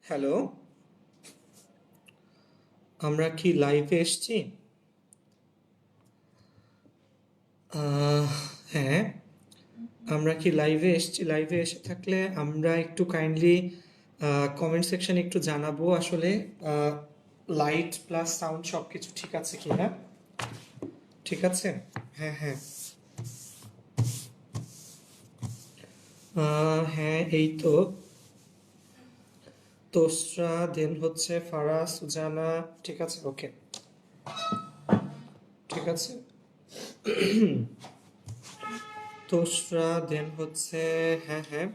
Hello, আমরা কি লাইভে এসেছি? আহ, হ্যাঁ, আমরা কি লাইভে এসেছি? লাইভে এসে থাকলে আমরা একটু কাইন্ডলি কমেন্ট সেকশনে একটু জানাবো আসলে লাইট প্লাস সাউন্ড সব কিছু ঠিক আছে কিনা। ঠিক আছে? হ্যাঁ হ্যাঁ। হ্যাঁ, এই তো। তোসরা, দেন হচ্ছে ফারা, সুজানা। ঠিক আছে, ওকে। ঠিক আছে। তোসরা, দেন হচ্ছে, হ্যাঁ হ্যাঁ,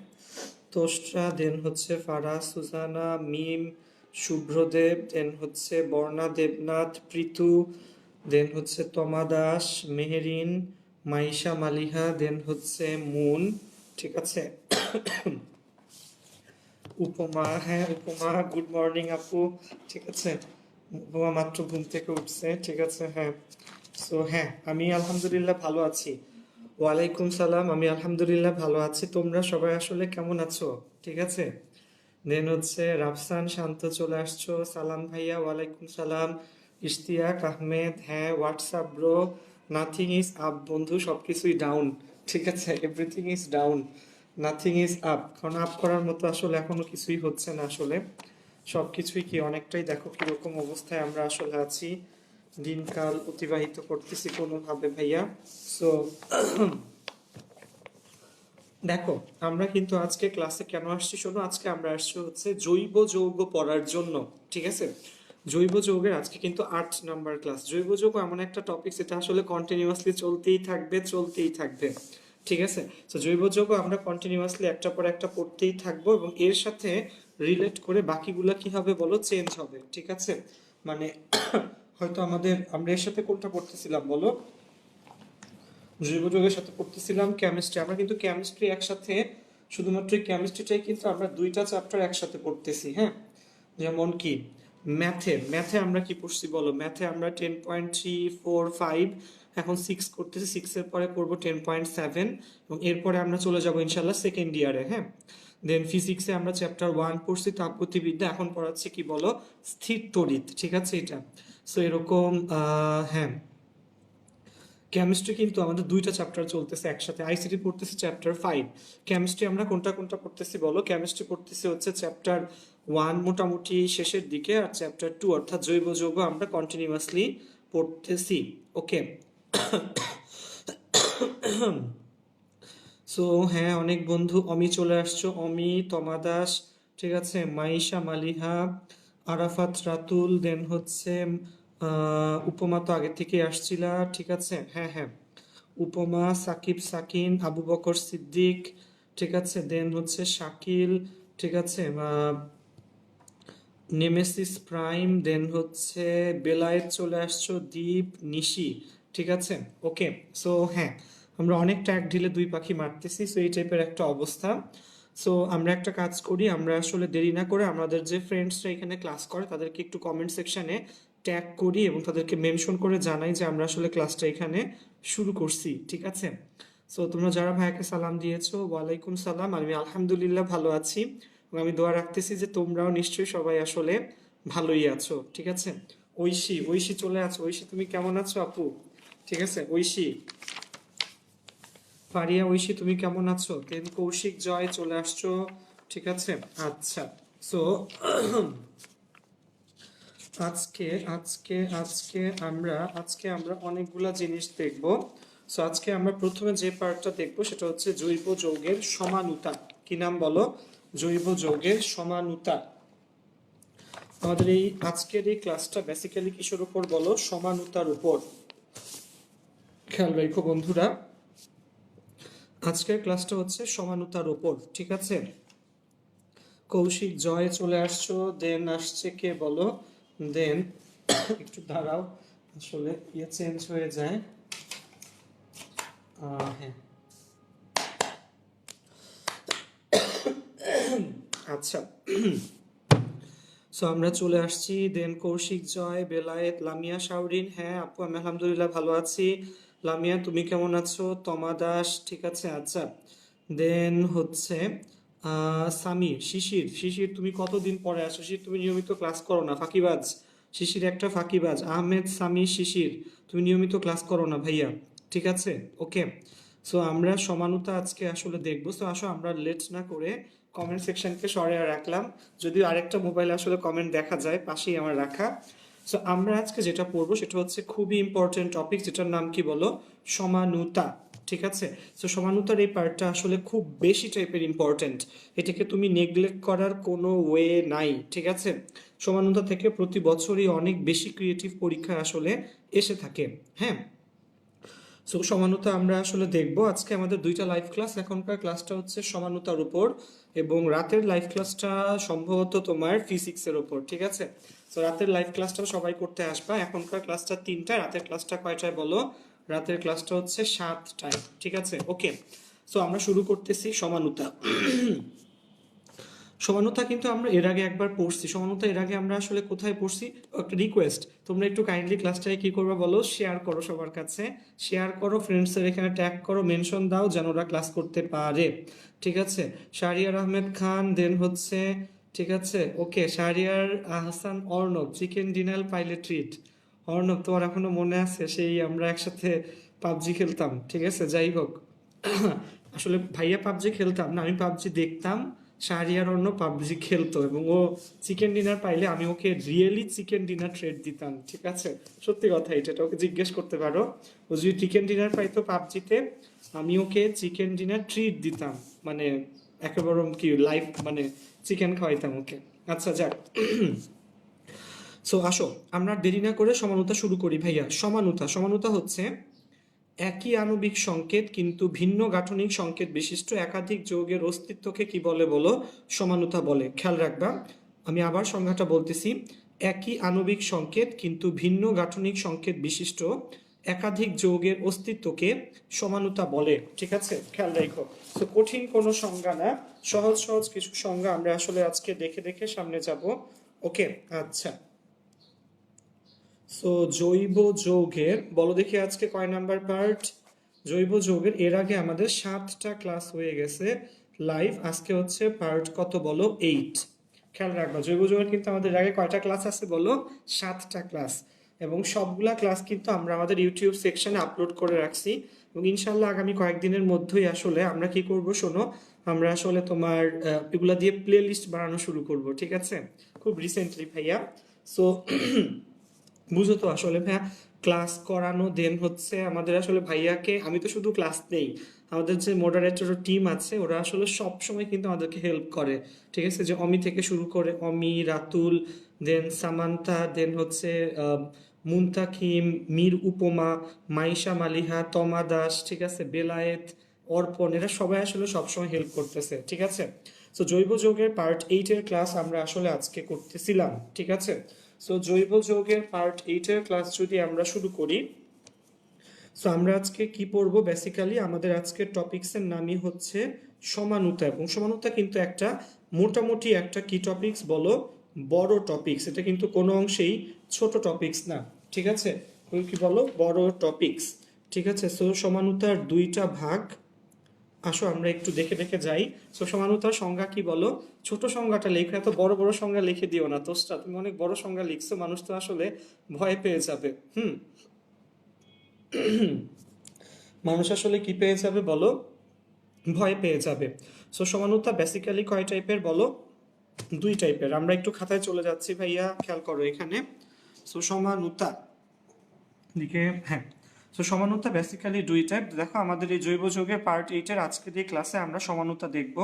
তোষ্টা, দেন হচ্ছে ফারা, সুজানা, মিম, শুভ্রদেব, দেন হচ্ছে বর্ণা, দেবনাথ, প্রীতু, দেন হচ্ছে তমা দাস, মেহেরিন, মাইশা মালিহা, দেন হচ্ছে মুন। ঠিক আছে। উপমা, হ্যাঁ উপমা, গুড মর্নিং আপু। ঠিক আছে, উপমা মাত্র ঘুম থেকে উঠছে। ঠিক আছে, হ্যাঁ। সো হ্যাঁ, আমি আলহামদুলিল্লাহ ভালো আছি। ওয়ালাইকুম সালাম, আমি আলহামদুলিল্লাহ ভালো আছি। তোমরা সবাই আসলে কেমন আছো? ঠিক আছে। দেন হচ্ছে রাফসান, শান্ত চলে আসছো। সালাম ভাইয়া, ওয়ালাইকুম সালাম। ইশতিয়াক আহমেদ, হ্যাঁ WhatsApp bro. Nothing is up বন্ধু, সবকিছুই ডাউন। ঠিক আছে, everything is down, nothing is up. কারণ আপ করার মতো আসলে এখনো কিছুই হচ্ছে না আসলে। সবকিছুই কি অনেকটাই, দেখো কিরকম অবস্থায় আমরা আসলে আছি। দিনকাল অতিবাহিত করতেছি কোনোভাবে ভাইয়া। সো দেখো, আমরা কিন্তু আজকে ক্লাসে কেন আসছি শোনো। আজকে আমরা আসছি হচ্ছে জৈব যৌগ পড়ার জন্য। ঠিক আছে, জৈব যৌগের আজকে কিন্তু 8 নাম্বার ক্লাস। জৈব যৌগ এমন একটা টপিক যেটা আসলে কন্টিনিউয়াসলি চলতেই থাকবে, চলতেই থাকবে। ঠিক আছে, তো জৈব যৌগ আমরা কন্টিনিউয়াসলি একটা পর একটা পড়তেই থাকবো এবং এর সাথে রিলেট করে বাকিগুলো কি হবে বলো, চেঞ্জ হবে। ঠিক আছে, মানে হয়তো আমরা এর সাথে কোনটা পড়তেছিলাম বলো, জৈব যৌগের সাথে পড়তেছিলাম কেমিস্ট্রি। আমরা কিন্তু কেমিস্ট্রি একসাথে, শুধুমাত্র কেমিস্ট্রিটাই কিন্তু আমরা দুইটা চ্যাপ্টার একসাথে পড়তেছি। হ্যাঁ, যেমন কি ম্যাথে, আমরা কি পড়ছি বলো? ম্যাথে আমরা 10.3, 4, 5, এখন 6 করতেছি। 6-এর পরে করবো 10.7 এবং এরপরে আমরা চলে যাব ইনশাল্লাহ সেকেন্ড ইয়ারে। হ্যাঁ, দেন ফিজিক্সে আমরা চ্যাপ্টার 1 পড়ছি তাপগতিবিদ্যা, এখন পড়াচ্ছি কি বলো, স্থির তড়িৎ। ঠিক আছে, এটা। সো এরকম হ্যাঁ, কেমিস্ট্রি কিন্তু আমাদের দুইটা চ্যাপ্টার চলতেছে একসাথে। আইসিটি পড়তেছি চ্যাপ্টার 5। কেমিস্ট্রি আমরা কোনটা কোনটা পড়তেছি বলো? কেমিস্ট্রি পড়তেছি হচ্ছে চ্যাপ্টার 1 মোটামুটি শেষের দিকে, আর চ্যাপ্টার 2 অর্থাৎ জৈব যৌগ আমরা কন্টিনিউয়াসলি পড়তেছি। ওকে। সো হ্যাঁ, অনেক বন্ধু, অমি চলে আসছো, অমি, তমা দাস। ঠিক আছে, মাইশা মালিহা, আরাফাত রাতুল, দেন হচ্ছে উপমা তো আগে থেকে আসছিলা। ঠিক আছে, হ্যাঁ হ্যাঁ, উপমা, সাকিব, সাকিন, আবু বকর সিদ্দিক। ঠিক আছে, দেন হচ্ছে শাকিল। ঠিক আছে, নেমেসিস প্রাইম, দেন হচ্ছে বেলায়েত চলে আসছো, দীপ, নিশি। ঠিক আছে, ওকে। সো হ্যাঁ, আমরা অনেকটা এক ঢিলে দুই পাখি মারতেছি। সো এই টাইপের একটা অবস্থা। সো আমরা একটা কাজ করি, আমরা আসলে দেরি না করে আমাদের যে ফ্রেন্ডসরা এখানে ক্লাস করে তাদেরকে একটু কমেন্ট সেকশনে ট্যাগ করি এবং তাদেরকে মেনশন করে জানাই যে আমরা আসলে ক্লাসটা এখানে শুরু করছি। ঠিক আছে, সো তোমরা যারা ভাইয়াকে সালাম দিয়েছো, ওয়ালাইকুম সালাম। আমি আলহামদুলিল্লাহ ভালো আছি এবং আমি দোয়া রাখতেছি যে তোমরাও নিশ্চয়ই সবাই আসলে ভালোই আছো। ঠিক আছে, ঐশী, ঐশী চলে আছো। ঐশী, তুমি কেমন আছো আপু? ঠিক আছে, ঐশী, ফারিয়া, ঐশী তুমি কেমন আছো? দেন কৌশিক, জয় চলে আসছো। ঠিক আছে, আচ্ছা। সো আজকে আজকে আজকে আমরা অনেকগুলা জিনিস দেখব। সো আজকে আমরা প্রথমে যে পার্টটা দেখব সেটা হচ্ছে জৈব যৌগের সমানুতা। কি নাম বলো? জৈব যৌগের সমানুতা। আমাদের এই আজকের এই ক্লাসটা বেসিক্যালি কিসের উপর বলো? সমানুতার উপর। খেয়াল রেখো বন্ধুরা, আজকের ক্লাসটা হচ্ছে সমানুতার উপর। ঠিক আছে, কৌশিক, জয় চলে আসছো। দেন আসছে কে বলো? দেন একটু দাঁড়াও, আসলে ইয়ে চেঞ্জ হয়ে যায়। হ্যাঁ, আচ্ছা। সো আমরা চলে আসছি। দেন কৌশিক, জয়, বেলায়েত, লামিয়া, শাওরিন। হ্যাঁ আপু, আমি আলহামদুলিল্লাহ ভালো আছি। লামিয়া তুমি কেমন আছো? তমা দাস। ঠিক আছে, আচ্ছা। দেন হচ্ছে সামির, শিশির, শিশির তুমি কতদিন পরে আসো? শিশির তুমি নিয়মিত ক্লাস করো না, ফাঁকিবাজ। শিশির একটা ফাঁকিবাজ। আহমেদ, সামির, শিশির তুমি নিয়মিত ক্লাস করো না ভাইয়া, ঠিক আছে? ওকে। সো আমরা সমানতা আজকে আসলে দেখবো। সো আসো আমরা লেট না করে কমেন্ট সেকশনকে সরিয়ে রাখলাম, যদিও আরেকটা মোবাইলে আসলে কমেন্ট দেখা যায়, পাশেই আমার রাখা। সো আমরা আজকে যেটা পড়বো সেটা হচ্ছে খুবই ইম্পর্টেন্ট টপিক, যেটার নাম কি বলো? সমানুতা, ঠিক আছে? সো সমানুতার এই পার্টটা আসলে খুব বেশি টাইপের ইম্পর্টেন্ট, এটাকে তুমি নেগলেক্ট করার কোনো ওয়ে নাই, ঠিক আছে? সমানুতা থেকে প্রতি বছরই অনেক বেশি ক্রিয়েটিভ পরীক্ষা আসলে এসে থাকে। হ্যাঁ, সো সমানুতা আমরা আসলে দেখব আজকে। আমাদের দুইটা লাইভ ক্লাস, এখনকার ক্লাসটা হচ্ছে সমানুতার উপর, এবং রাতের লাইভ ক্লাসটা সম্ভবত তোমার ফিজিক্সের উপর, ঠিক আছে? সো রাতের লাইভ ক্লাসটা সবাই করতে আসবা। এখনকার ক্লাসটা 3টায়, রাতের ক্লাসটা কয়টায় বলো? রাতের ক্লাসটা হচ্ছে 7টায়, ঠিক আছে? ওকে। সো আমরা শুরু করতেছি সমানুতা। সমানতা কিন্তু আমরা এর আগে একবার পড়ছি। সমানতা এর আগে আমরা আসলে কোথায় পড়ছি? একটা রিকোয়েস্ট, তোমরা একটু কাইন্ডলি ক্লাসটাকে কি করবে বলো? শেয়ার করো সবার কাছে, শেয়ার করো, ফ্রেন্ডসের এখানে ট্যাগ করো, মেনশন দাও যেন ওরা ক্লাস করতে পারে, ঠিক আছে? শাহরিয়ার আহমেদ খান, দেন হচ্ছে, ঠিক আছে? ওকে, শাহরিয়ার আহসান, অর্ণব, চিকেন ডিনার পাইলে ট্রিট। অর্ণব, তোমার এখনো মনে আছে সেই আমরা একসাথে পাবজি খেলতাম, ঠিক আছে? যাই হোক, আসলে ভাইয়া পাবজি খেলতাম না, আমি পাবজি দেখতাম। শাহরিয়ার অন্য পাবজি খেলতো এবং ও চিকেন ডিনার পাইলে আমি ওকে রিয়েলি চিকেন ডিনার ট্রেড দিতাম, ঠিক আছে? সত্যি কথা, এটা ওকে জিজ্ঞেস করতে পারো। ও যদি চিকেন ডিনার পাইতো পাবজিতে, আমি ওকে চিকেন ডিনার ট্রিট দিতাম, মানে একেবারে কি লাইভ, মানে চিকেন খাওয়াইতাম ওকে। আচ্ছা যাক, সো আসো আমরা দেরি না করে সমানুতা শুরু করি ভাইয়া। সমানুতা, সমানুতা হচ্ছে একই আণবিক সংকেত কিন্তু ভিন্ন গাঠনিক সংকেত বিশিষ্ট একাধিক যৌগের অস্তিত্বকে কি বলে বলো? সমানুতা বলে। খেয়াল রাখবা, আমি আবার সংজ্ঞাটা বলতেছি। একই আণবিক সংকেত কিন্তু ভিন্ন গাঠনিক সংকেত বিশিষ্ট একাধিক যৌগের অস্তিত্বকে সমানুতা বলে, ঠিক আছে? খেয়াল রাখো। তো কঠিন কোনো সংজ্ঞা না, সহজ সহজ কিছু সংজ্ঞা আমরা আসলে আজকে দেখে দেখে সামনে যাব। ওকে, আচ্ছা। সো জৈব যৌগের বলো দেখি আজকে কয় নাম্বার পার্ট? জৈব যৌগের এর আগে আমাদের 7টা ক্লাস হয়ে গেছে লাইভ, আজকে হচ্ছে পার্ট কত বলো? 8। খেয়াল রাখবা, জৈব যৌগের কিন্তু আমাদের আগে কয়টা ক্লাস আছে বলো? 7টা ক্লাস, এবং সবগুলা ক্লাস কিন্তু আমরা আমাদের ইউটিউব সেকশনে আপলোড করে রাখছি, এবং ইনশাল্লাহ আগামী কয়েকদিনের মধ্যেই আসলে আমরা কি করব শোনো, আমরা আসলে তোমার এগুলা দিয়ে প্লে লিস্ট বানানো শুরু করব, ঠিক আছে? খুব রিসেন্টলি ভাইয়া। সো বুঝো তো আসলে ভাইয়া, ক্লাস করানো দেন হচ্ছে আমাদের আসলে ভাইয়াকে, আমি তো শুধু ক্লাস নেই, আমাদের যে মডারেটর টিম আছে ওরা আসলে সব সময় কিন্তু আমাদেরকে হেল্প করে, ঠিক আছে? যে অমি থেকে শুরু করে, অমি, রাতুল, দেন সামান্তা, দেন হচ্ছে মুনতাকিম, মীর উপমা, মাইশা মালিহা, তমা দাস, ঠিক আছে, বেলায়েত, অর্পণ, এরা সবাই আসলে সবসময় হেল্প করতেছে, ঠিক আছে? সো জৈব যৌগের পার্ট 8-এর ক্লাস আমরা আসলে আজকে করতেছিলাম, ঠিক আছে? সো জৈব যৌগের পার্ট 8-এর ক্লাস যদি আমরা শুরু করি, সো আমরা আজকে কি পড়বো? বেসিক্যালি আমাদের আজকের টপিকসের নামই হচ্ছে সমানুতা, এবং সমানুতা কিন্তু একটা মোটামুটি একটা কি টপিকস বলো? বড় টপিকস, এটা কিন্তু কোনো অংশেই ছোট টপিকস না, ঠিক আছে? কি বলো? বড় টপিকস, ঠিক আছে? সো সমানুতার 2টা ভাগ, আসো আমরা একটু দেখে দেখে যাই। সো সমানুতার সংজ্ঞা কি বলো? ছোট সংজ্ঞাটা লেখো, এত বড় বড় সংজ্ঞা লিখে দিও না তোস্তা, তুমি অনেক বড় সংজ্ঞা লিখছো, মানুষ তো আসলে ভয় পেয়ে যাবে। মানুষ আসলে কি পেয়ে যাবে বলো? ভয় পেয়ে যাবে। সো সমানুতা বেসিক্যালি কয় টাইপের বলো? 2 টাইপের। আমরা একটু খাতায় চলে যাচ্ছি ভাইয়া, খেয়াল করো এখানে। সো সমানুতা দিকে, হ্যাঁ। সো সমানুতা বেসিক্যালি 2 টাইপ। দেখো আমাদের এই জৈব যৌগের পার্ট 8-এর আজকের এই ক্লাসে আমরা সমানুতা দেখব।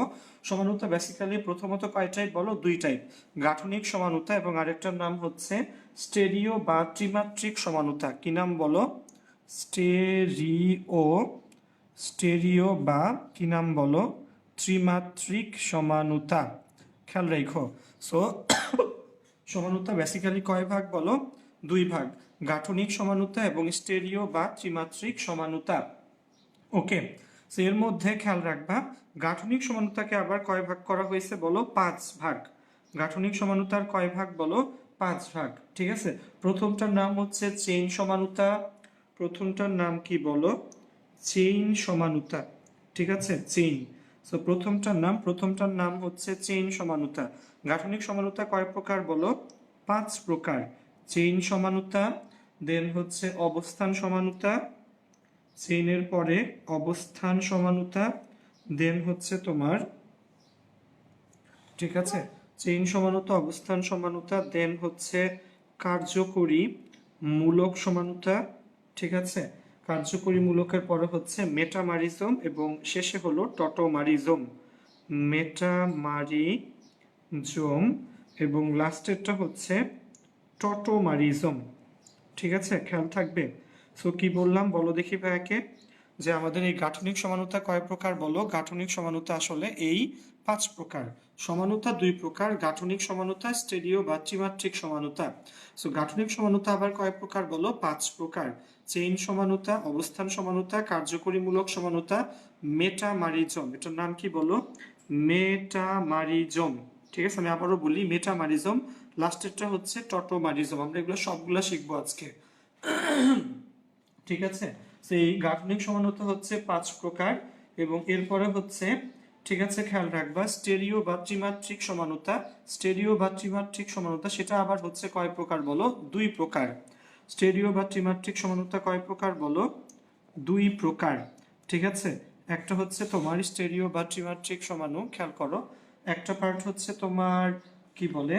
সমানুতা বেসিক্যালি প্রথমত কয় টাইপ বলো? 2 টাইপ, গাঠনিক সমানুতা এবং আরেকটার নাম হচ্ছে স্টেরিও বা ত্রিমাত্রিক সমানুতা। কি নাম বলো? স্টেরিও, স্টেরিও বা কি নাম বলো? ত্রিমাত্রিক সমানুতা। খেয়াল রাখো। সো সমানুতা বেসিক্যালি কয় ভাগ বলো? 2 ভাগ, গাঠনিক সমানুতা এবং স্টেরিও বা ত্রিমাত্রিক সমানুতা। ওকে, সো এর মধ্যে খেয়াল রাখবা, গাঠনিক সমানুতাকে আবার কয় ভাগ করা হয়েছে বলো? 5 ভাগ। গাঠনিক সমানুতার কয় ভাগ বলো? 5 ভাগ, ঠিক আছে? প্রথমটার নাম হচ্ছে চেইন সমানুতা। প্রথমটার নাম কি বলো? চেইন সমানুতা, ঠিক আছে? চেইন। সো প্রথমটার নাম হচ্ছে চেইন সমানুতা। গাঠনিক সমানুতা কয় প্রকার বলো? 5 প্রকার। চেইন সমানুতা, দেন হচ্ছে অবস্থান সমানুতা, চেইনের পরে অবস্থান সমানুতা, দেন হচ্ছে তোমার, ঠিক আছে, চেইন সমানুতা, অবস্থান সমানুতা, দেন হচ্ছে কার্যকরী মূলক সমানুতা, ঠিক আছে, কার্যকরী মূলকের পরে হচ্ছে মেটামারিজম এবং শেষে হলো টটোমারিজম। মেটামারিজম এবং লাস্টেরটা হচ্ছে টটোমারিজম। ঠিক আছে, খেয়াল থাকবে। সো কি বললাম বলো দেখি ভাইয়াকে, যে আমাদের এই গাঠনিক সমানুতা কয় প্রকার বলো? গাঠনিক সমানুতা আসলে এই 5 প্রকার। সমানুতা 2 প্রকার, গাঠনিক সমানুতা, স্টেরিও বা ত্রিমাত্রিক সমানুতা। সো গাঠনিক সমানুতা আবার কয় প্রকার বলো? 5 প্রকার। চেইন সমানুতা, অবস্থান সমানুতা, কার্যকরীমূলক সমানুতা, মেটামারিজম। এটার নাম কি বলো? মেটামারিজম। ঠিক আছে, আমি আবারও বলি, মেটামারিজম। লাস্টেরটা হচ্ছে টটোমারিজম। আমরা এগুলো সবগুলা শিখবো আজকে। ঠিক আছে, সেই গাঠনিক সমানুতা হচ্ছে 5 প্রকার এবং এরপরে হচ্ছে, ঠিক আছে, খেয়াল রাখবা, স্টেরিও বা ত্রিমাত্রিক সমানুতা। স্টেরিও বা ত্রিমাত্রিক সমানুতা সেটা আবার হচ্ছে কয় প্রকার বলো? 2 প্রকার। স্টেরিও বা ত্রিমাত্রিক সমানুতা কয় প্রকার বলো? 2 প্রকার। ঠিক আছে, একটা হচ্ছে তোমার স্টেরিও বা ত্রিমাত্রিক সমানু, খেয়াল করো, একটা পার্ট হচ্ছে তোমার কি বলে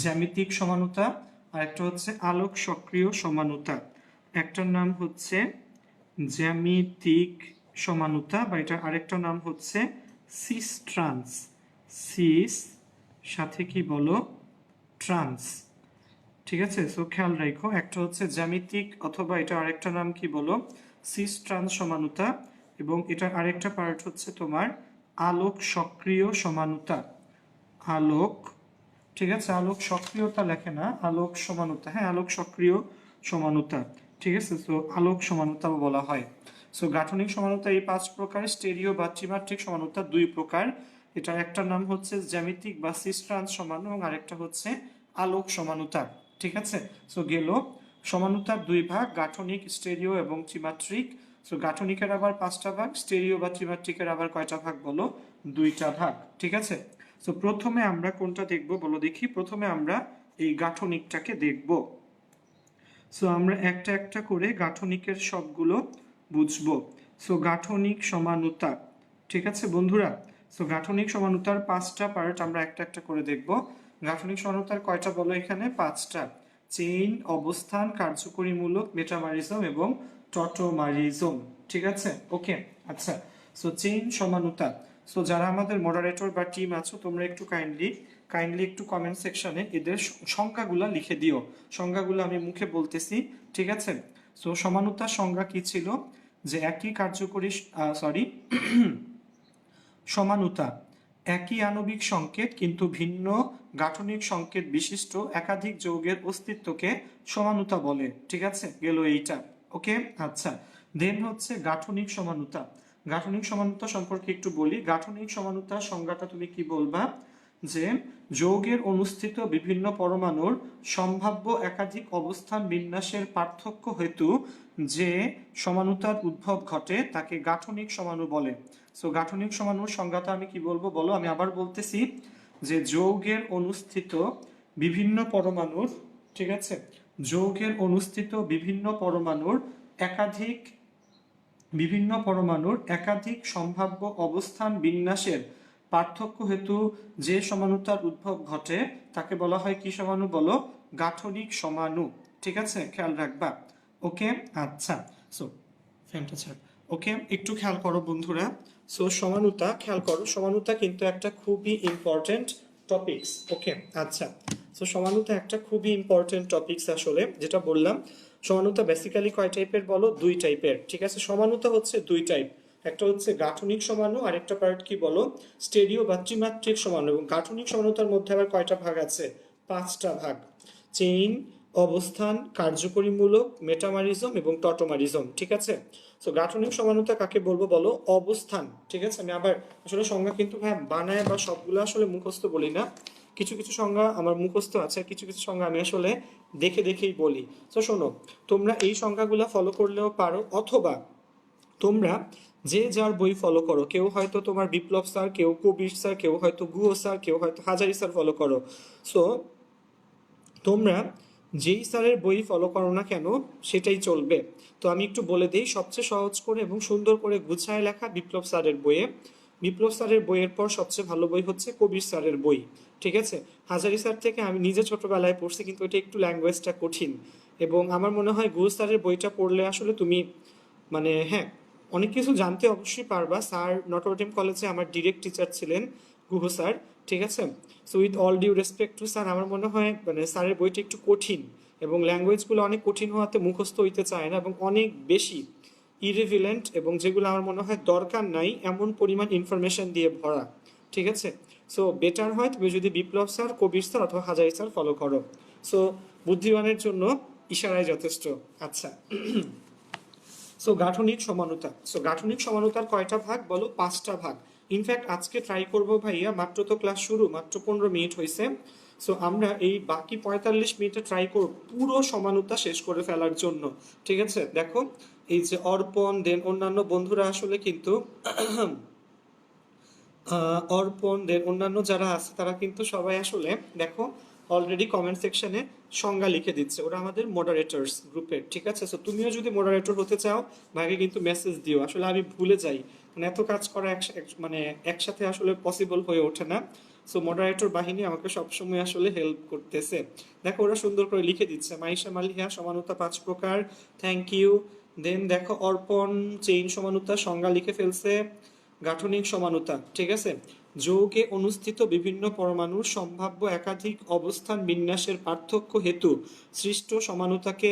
জ্যামিতিক সমানুতা, আর একটা হচ্ছে আলোক সক্রিয় সমানুতা। একটার নাম হচ্ছে জ্যামিতিক সমানুতা, বা এটা আরেকটা নাম হচ্ছে সিস ট্রান্স। সিস সাথে কি বলো? ট্রান্স। ঠিক আছে, সো খেয়াল রাখো, একটা হচ্ছে জ্যামিতিক, অথবা এটা আরেকটা নাম কি বলো? সিস ট্রান্স সমানুতা, এবং এটার আরেকটা পার্ট হচ্ছে তোমার আলোক সক্রিয় সমানুতা। আলোক, ঠিক আছে, আলোক সক্রিয়তা লেখে না, আলোক সমানুতা, হ্যাঁ, আলোক সক্রিয় সমানুতা। ঠিক আছে, তো আলোক সমানুতাও বলা হয়। সো গাঠনিক সমানুতা এই 5 প্রকার, স্টেরিও বা ত্রিমাত্রিক সমানুতা 2 প্রকার। এটা একটা নাম হচ্ছে জ্যামিতিক বা সিস্ট্রান্স সমান, এবং আরেকটা হচ্ছে আলোক সমানুতা। ঠিক আছে, সো গেল সমানুতার 2 ভাগ, গাঠনিক, স্টেরিও এবং ত্রিমাত্রিক। সো গাঠনিকের আবার 5টা ভাগ, স্টেরিও বা ত্রিমাত্রিকের আবার কয়টা ভাগ বলো? 2টা ভাগ। ঠিক আছে, সো প্রথমে আমরা কোনটা দেখব বলো দেখি? প্রথমে আমরা এই গাঠনিকটাকে দেখব। সো আমরা একটা একটা করে গাঠনিকের সবগুলো বুঝবো। সো গাঠনিক সমানুতা, ঠিক আছে বন্ধুরা, সো গাঠনিক সমানুতার 5টা পার্ট আমরা একটা একটা করে দেখব। গাঠনিক সমানুতার কয়টা বলো এখানে? 5টা। চেইন, অবস্থান, কার্যকরীমূলক, মেটামারিজম এবং টটোমারিজম। ঠিক আছে, ওকে, আচ্ছা। সো চেইন সমানুতা, সো যারা আমাদের মডারেটর বা টিম আছো, তোমরা একটু কাইন্ডলি একটু কমেন্ট সেকশনে এদের সংখ্যাগুলো লিখে দিও। সংখ্যাগুলো আমি মুখে বলতেছি, ঠিক আছে। সো সমানুতার সংজ্ঞা কি ছিল? যে একই কার্যকরী, সরি, সমানুতা একই আণবিক সংকেত কিন্তু ভিন্ন গাঠনিক সংকেত বিশিষ্ট একাধিক যৌগের অস্তিত্বকে সমানুতা বলে। ঠিক আছে, গেল এইটা, ওকে, আচ্ছা। দেন হচ্ছে গাঠনিক সমানুতা। গাঠনিক সমানুতা সম্পর্কে একটু বলি। গাঠনিক সমানুতা সংজ্ঞাটা তুমি কি বলবা? যে যৌগের অনুষ্ঠিত বিভিন্ন পরমাণুর সম্ভাব্য একাধিক অবস্থান বিন্যাসের পার্থক্য হেতু যে সমানুতার উদ্ভব ঘটে তাকে গাঠনিক সমাণু বলে। সো গাঠনিক সমাণুর সংজ্ঞাটা আমি কি বলবো বলো? আমি আবার বলতেছি, যে যৌগের অনুষ্ঠিত বিভিন্ন পরমাণুর, ঠিক আছে, যৌগের অনুষ্ঠিত বিভিন্ন পরমাণুর একাধিক সম্ভাব্য অবস্থান বিন্যাসের পার্থক্য হেতু যে সমানুতার উদ্ভব ঘটে তাকে বলা হয় কি সমাণু বলো? গাঠনিক সমাণু। ঠিক আছে, খেয়াল রাখবা, ওকে, আচ্ছা। সো ফ্যানটা ছাড়, ওকে, একটু খেয়াল করো বন্ধুরা। সো সমানুতা, খেয়াল করো, সমানুতা কিন্তু একটা খুবই ইম্পর্টেন্ট টপিকস, ওকে, আচ্ছা। সো সমানুতা একটা খুবই ইম্পর্টেন্ট টপিকস আসলে, যেটা বললাম। সমানুতা বেসিক্যালি কয় টাইপের বলো? 2 টাইপের। ঠিক আছে, সমানুতা হচ্ছে 2 টাইপ, একটা হচ্ছে গাঠনিক সমাণু, আর একটা পার্ট কি বলো? স্টেরিও বা ত্রিমাত্রিক সমাণু। এবং গাঠনিক সমানুতার মধ্যে আবার কয়টা ভাগ আছে? 5টা ভাগ। চেইন, অবস্থান, কার্যকরীমূলক, মেটামারিজম এবং টটোমারিজম। ঠিক আছে, সো গাঠনিক সমানুতা কাকে বলবো বলো? অবস্থান। ঠিক আছে, আমি আবার আসলে সংজ্ঞা কিন্তু হ্যাঁ বানায় বা সবগুলো আসলে মুখস্থ বলি না, কিছু কিছু সংজ্ঞা আমার মুখস্থ আছে, কিছু কিছু সংজ্ঞা আমি আসলে দেখে দেখেই বলি। তো শোনো, তোমরা এই সংজ্ঞাগুলো ফলো করলেও পারো, অথবা তোমরা যে যার বই ফলো করো, কেউ হয়তো তোমার বিপ্লব স্যার, কেউ কবির স্যার, কেউ হয়তো গুহ স্যার, কেউ হয়তো হাজারি স্যার ফলো করো। সো তোমরা যেই স্যারের বই ফলো করো না কেন সেটাই চলবে। তো আমি একটু বলে দিই, সবচেয়ে সহজ করে এবং সুন্দর করে গুছায় লেখা বিপ্লব স্যারের বইয়ে। বিপ্লব স্যারের বইয়ের পর সবচেয়ে ভালো বই হচ্ছে কবির স্যারের বই, ঠিক আছে। হাজারি স্যার থেকে আমি নিজে ছোটবেলায় পড়ছি, কিন্তু এটা একটু ল্যাঙ্গুয়েজটা কঠিন, এবং আমার মনে হয় গুহ স্যারের বইটা পড়লে আসলে তুমি মানে হ্যাঁ অনেক কিছু জানতে অবশ্যই পারবা। স্যার নটরডেম কলেজে আমার ডিরেক্ট টিচার ছিলেন গুহ স্যার, ঠিক আছে। So with all due respect to sir, আমার মনে হয় মানে স্যারের বইটা একটু কঠিন, এবং ল্যাঙ্গুয়েজগুলো অনেক কঠিন হওয়াতে মুখস্থ হইতে চায় না, এবং অনেক বেশি ইরিভিলেন্ট, এবং যেগুলো আমার মনে হয় দরকার নাই এমন পরিমাণ ইনফরমেশন দিয়ে ভরা, ঠিক আছে। সো বেটার হয় তুমি যদি বিপ্লব স্যার, কবির স্যার অথবা হাজারি স্যার ফলো করো। সো বুদ্ধিমানের জন্য ইশারায় যথেষ্ট। আচ্ছা, সো গাঠনিক সমানুতা। সো গাঠনিক সমানুতার কয়টা ভাগ বলো? 5টা ভাগ। ইনফ্যাক্ট আজকে ট্রাই করব ভাইয়া, মাত্র তো ক্লাস শুরু, মাত্র 15 মিনিট হয়েছে। সো আমরা এই বাকি 45 মিনিটে ট্রাই করব পুরো সমানুতা শেষ করে ফেলার জন্য, ঠিক আছে। দেখো এই যে অর্পণ দেন অন্যান্য বন্ধুরা আসলে কিন্তু অর্পণ দেন অন্যান্য যারা আছে তারা কিন্তু সবাই আসলে দেখো অলরেডি কমেন্ট সেকশনে সংজ্ঞা লিখে দিচ্ছে, ওরা আমাদের মডারেটরস গ্রুপের, ঠিক আছে। সো তুমিও যদি মডারেটর হতে চাও ভাইকে কিন্তু মেসেজ দিও, আসলে আমি ভুলে যাই, মানে এত কাজ করা মানে একসাথে আসলে পসিবল হয়ে ওঠে না। সো মডারেটর বাহিনী আমাকে সবসময় আসলে হেল্প করতেছে। দেখো ওরা সুন্দর করে লিখে দিচ্ছে, মাইশা মালিহা সমানুতা 5 প্রকার, থ্যাংক ইউ। দেন দেখো অর্পণ চেইন সমানুতা সংজ্ঞা লিখে ফেলছে। গাঠনিক সমানুতা, ঠিক আছে, যৌগে অনুষ্ঠিত বিভিন্ন পরমাণুর সম্ভাব্য একাধিক অবস্থান বিন্যাসের পার্থক্য হেতু সৃষ্ট সমানুতাকে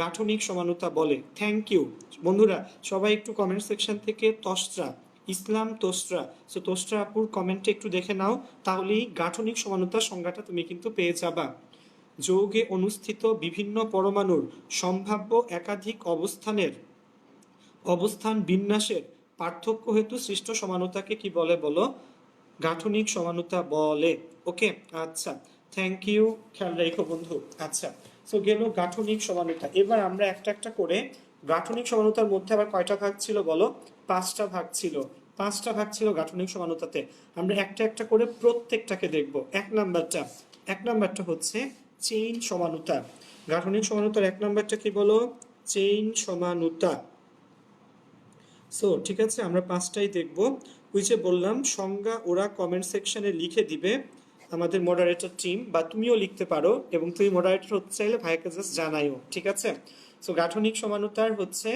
গাঠনিক সমানুতা বলে। থ্যাংক ইউ বন্ধুরা, সবাই একটু কমেন্ট সেকশন থেকে তসরা ইসলাম তোসরা, সো তোসরা আপুর কমেন্টে একটু দেখে নাও, তাহলেই গাঠনিক সমানুতার সংজ্ঞাটা তুমি কিন্তু পেয়ে যাবা। যৌগে অনুষ্ঠিত বিভিন্ন পরমাণুর সম্ভাব্য একাধিক অবস্থান বিন্যাসের পার্থক্য হেতু সৃষ্ট সমানুতাকে কি বলে বলো? গাঠনিক সমানুতা বলে। ওকে, আচ্ছা, থ্যাংক ইউ, খেয়াল রেখো বন্ধু। আচ্ছা, সো গেল গাঠনিক সমানুতা। এবার আমরা একটা একটা করে, গাঠনিক সমানুতার মধ্যে আবার কয়টা ভাগ ছিল বলো? 5টা ভাগ ছিল। 5টা ভাগ ছিল গাঠনিক সমানুতাতে। আমরা একটা একটা করে প্রত্যেকটাকে দেখব। এক নাম্বারটা হচ্ছে চেইন সমানুতা। গাঠনিক সমানুতার 1 নাম্বারটা কি বলো? চেইন সমানুতা। সো ঠিক আছে, আমরা 5টাই দেখব। ওই যে বললাম সংজ্ঞা ওরা কমেন্ট সেকশনে লিখে দিবে, আমাদের মডারেটর টিম, বা তুমিও লিখতে পারো, এবং তুমি মডারেটর হতে চাইলে ভাইকে জাস্ট জানাইও, ঠিক আছে। সো গাঠনিক সমানুতার হচ্ছে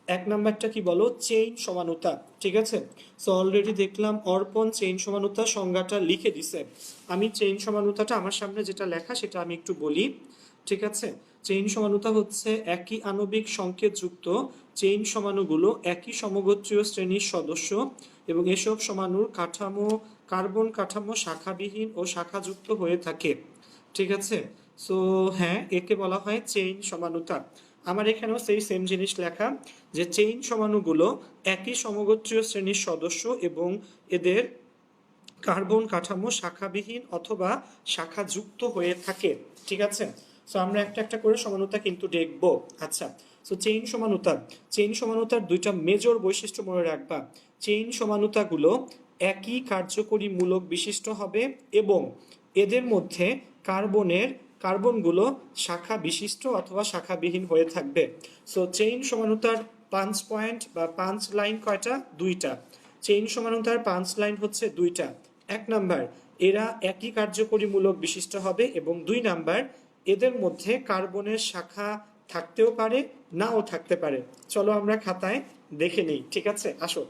1 নাম্বারটা কি বলো? চেইন সমানুতা, ঠিক আছে। সো অলরেডি দেখলাম অর্পণ চেইন সমানুতা সংজ্ঞাটা লিখে দিছে। আমি চেইন সমানুতাটা আমার সামনে যেটা লেখা সেটা আমি একটু বলি, ঠিক আছে। চেইন সমানুতা হচ্ছে একই আণবিক সংকেতযুক্ত চেইন সমাণুগুলো একই সমগোত্রীয় শ্রেণীর সদস্য, এবং এসব সমাণুর কাঠামো কার্বন কাঠামো শাখাবিহীন ও শাখাযুক্ত হয়ে থাকে, ঠিক আছে। সো হ্যাঁ, একে বলা হয় চেইন সমানুতা। আমার এখানেও সেই সেম জিনিস লেখা, যে চেইন সমাণুগুলো একই সমগোত্রীয় শ্রেণীর সদস্য এবং এদের কার্বন কাঠামো শাখাবিহীন অথবা শাখাযুক্ত হয়ে থাকে, ঠিক আছে। সো আমরা একটা একটা করে সমানুতা কিন্তু দেখব। আচ্ছা, সো চেইন সমানুতার 2টা মেজর বৈশিষ্ট্য মনে রাখবা। চেইন সমানুতাগুলো একই কার্যকরী মূলক বিশিষ্ট হবে, এবং এদের মধ্যে কার্বনগুলো শাখা বিশিষ্ট অথবা শাখাবিহীন হয়ে থাকবে। সো চেইন সমানুতার 5 পয়েন্ট বা 5 লাইন কয়টা? 2টা। চেইন সমানুতার 5 লাইন হচ্ছে 2টা। 1 নাম্বার, এরা একই কার্যকরী মূলক বিশিষ্ট হবে, এবং 2 নাম্বার, এদের মধ্যে কার্বনের শাখা থাকতেও পারে নাও থাকতে পারে। চলো আমরা খাতায় দেখে নিই, ঠিক আছে, আসো।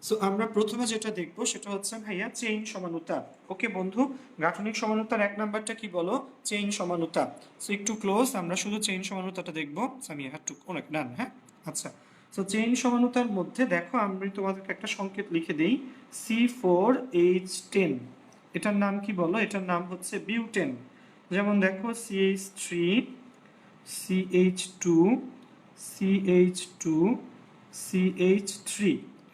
সো আমরা প্রথমে যেটা দেখব সেটা হচ্ছে ভাইয়া চেইন সমানুতা। ওকে বন্ধু, গাঠনিক সমানুতার 1 নাম্বারটা কি বলো? চেইন সমানুতা। সো একটু ক্লোজ, আমরা শুধু চেইন সমানুতাটা দেখব। আমি একটু অনেক ডান, হ্যাঁ। আচ্ছা, সো চেইন সমানুতার মধ্যে দেখো আমি তোমাদেরকে একটা সংকেত লিখে দিই, C4H10। এটার নাম কি বলো? এটার নাম হচ্ছে বিউটেন। যেমন দেখো CH3, CH2, CH2, CH3।